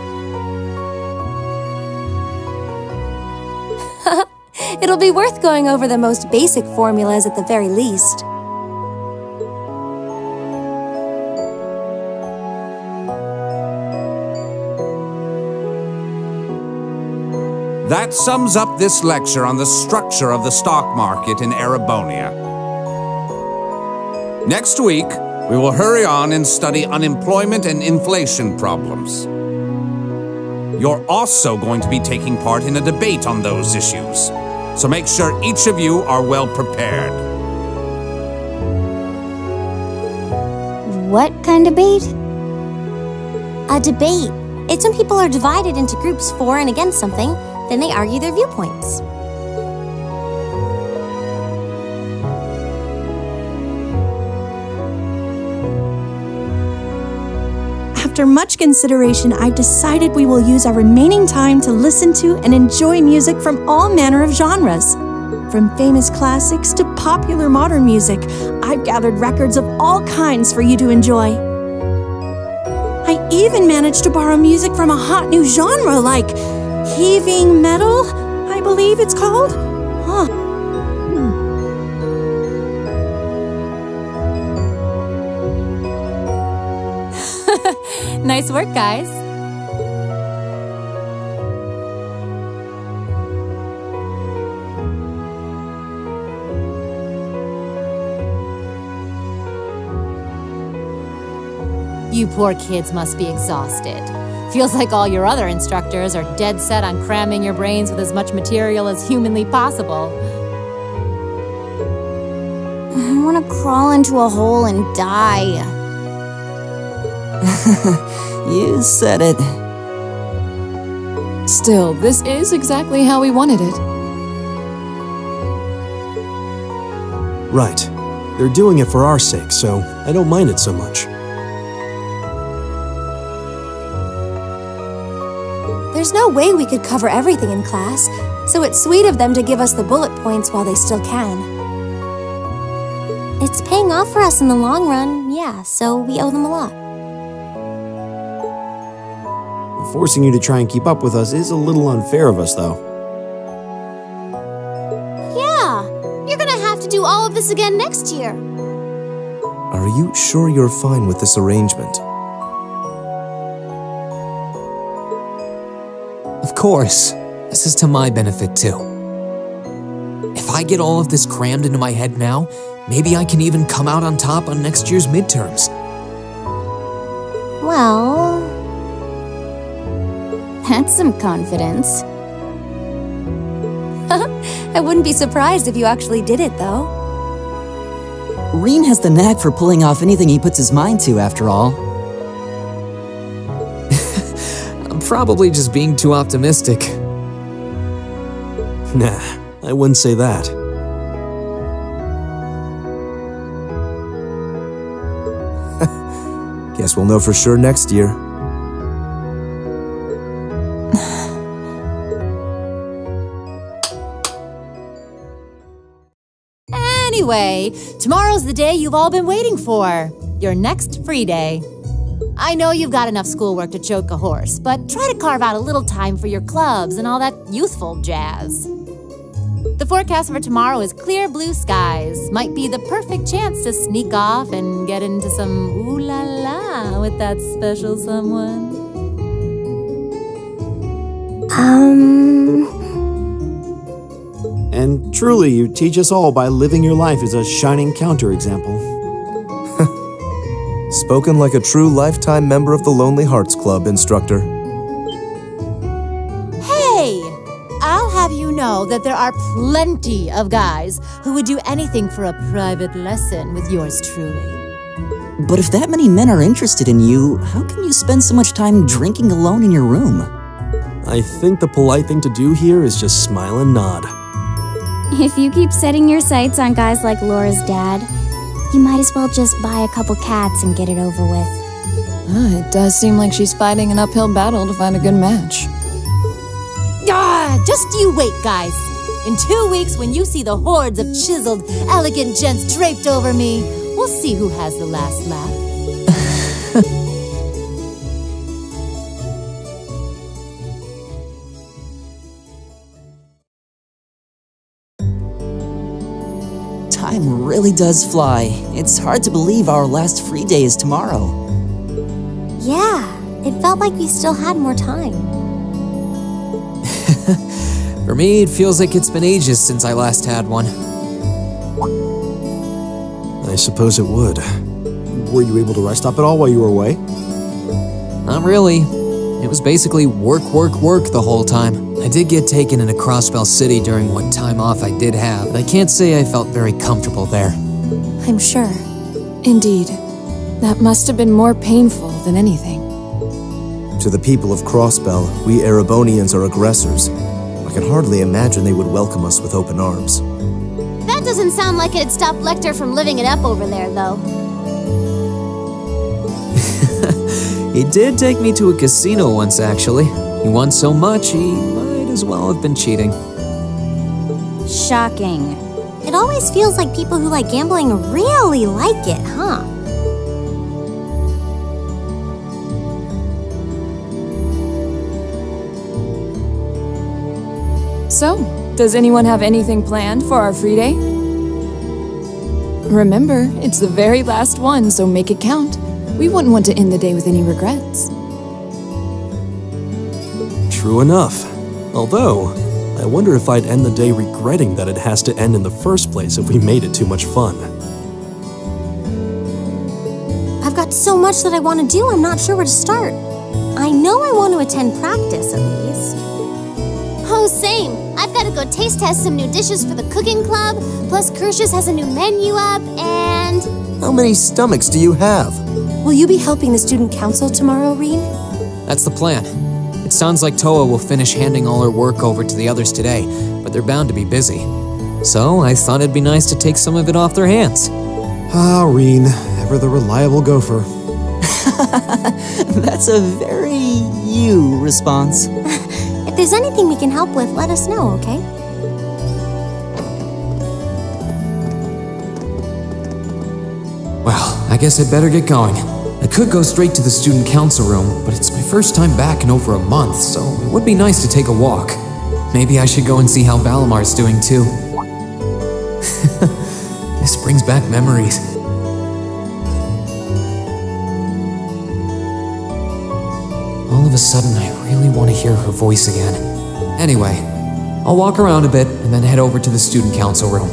It'll be worth going over the most basic formulas at the very least. That sums up this lecture on the structure of the stock market in Erebonia. Next week, we will hurry on and study unemployment and inflation problems. You're also going to be taking part in a debate on those issues, so make sure each of you are well prepared. What kind of debate? A debate. It's when people are divided into groups for and against something, then they argue their viewpoints. After much consideration, I've decided we will use our remaining time to listen to and enjoy music from all manner of genres. From famous classics to popular modern music, I've gathered records of all kinds for you to enjoy. I even managed to borrow music from a hot new genre like heaving metal, I believe it's called. Huh. Nice work, guys. You poor kids must be exhausted. Feels like all your other instructors are dead set on cramming your brains with as much material as humanly possible. I want to crawl into a hole and die. You said it. Still, this is exactly how we wanted it. Right. They're doing it for our sake, so I don't mind it so much. There's no way we could cover everything in class, so it's sweet of them to give us the bullet points while they still can. It's paying off for us in the long run, yeah, so we owe them a lot. Forcing you to try and keep up with us is a little unfair of us, though. Yeah, you're gonna have to do all of this again next year. Are you sure you're fine with this arrangement? Of course. This is to my benefit, too. If I get all of this crammed into my head now, maybe I can even come out on top on next year's midterms. Well, that's some confidence. I wouldn't be surprised if you actually did it, though. Rean has the knack for pulling off anything he puts his mind to, after all. I'm probably just being too optimistic. Nah, I wouldn't say that. Guess we'll know for sure next year. Anyway, tomorrow's the day you've all been waiting for. Your next free day. I know you've got enough schoolwork to choke a horse, but try to carve out a little time for your clubs and all that youthful jazz. The forecast for tomorrow is clear blue skies. Might be the perfect chance to sneak off and get into some ooh-la-la with that special someone. And truly, you teach us all by living your life as a shining counterexample. Spoken like a true lifetime member of the Lonely Hearts Club, instructor. Hey! I'll have you know that there are plenty of guys who would do anything for a private lesson with yours truly. But if that many men are interested in you, how can you spend so much time drinking alone in your room? I think the polite thing to do here is just smile and nod. If you keep setting your sights on guys like Laura's dad, you might as well just buy a couple cats and get it over with. It does seem like she's fighting an uphill battle to find a good match. Just you wait, guys. In 2 weeks, when you see the hordes of chiseled, elegant gents draped over me, we'll see who has the last laugh. Time really does fly. It's hard to believe our last free day is tomorrow. Yeah, it felt like we still had more time. For me, it feels like it's been ages since I last had one. I suppose it would. Were you able to rest up at all while you were away? Not really. It was basically work, work, work the whole time. I did get taken into Crossbell City during what time off I did have, but I can't say I felt very comfortable there. I'm sure. Indeed. That must have been more painful than anything. To the people of Crossbell, we Erebonians are aggressors. I can hardly imagine they would welcome us with open arms. That doesn't sound like it'd stop Lecter from living it up over there, though. He did take me to a casino once, actually. He won so much, he might as well have been cheating. Shocking. It always feels like people who like gambling really like it, huh? So, does anyone have anything planned for our free day? Remember, it's the very last one, so make it count. We wouldn't want to end the day with any regrets. True enough. Although, I wonder if I'd end the day regretting that it has to end in the first place if we made it too much fun. I've got so much that I want to do, I'm not sure where to start. I know I want to attend practice, at least. Oh, same. I've got to go taste test some new dishes for the cooking club, plus Kershus has a new menu up, and... How many stomachs do you have? Will you be helping the student council tomorrow, Rean? That's the plan. It sounds like Toa will finish handing all her work over to the others today, but they're bound to be busy. So I thought it'd be nice to take some of it off their hands. Ah, Rean, ever the reliable gopher. That's a very you response. If there's anything we can help with, let us know, okay? Well, I guess I'd better get going. I could go straight to the student council room, but it's my first time back in over a month, so it would be nice to take a walk. Maybe I should go and see how Valamar's doing too. This brings back memories. All of a sudden, I really want to hear her voice again. Anyway, I'll walk around a bit and then head over to the student council room.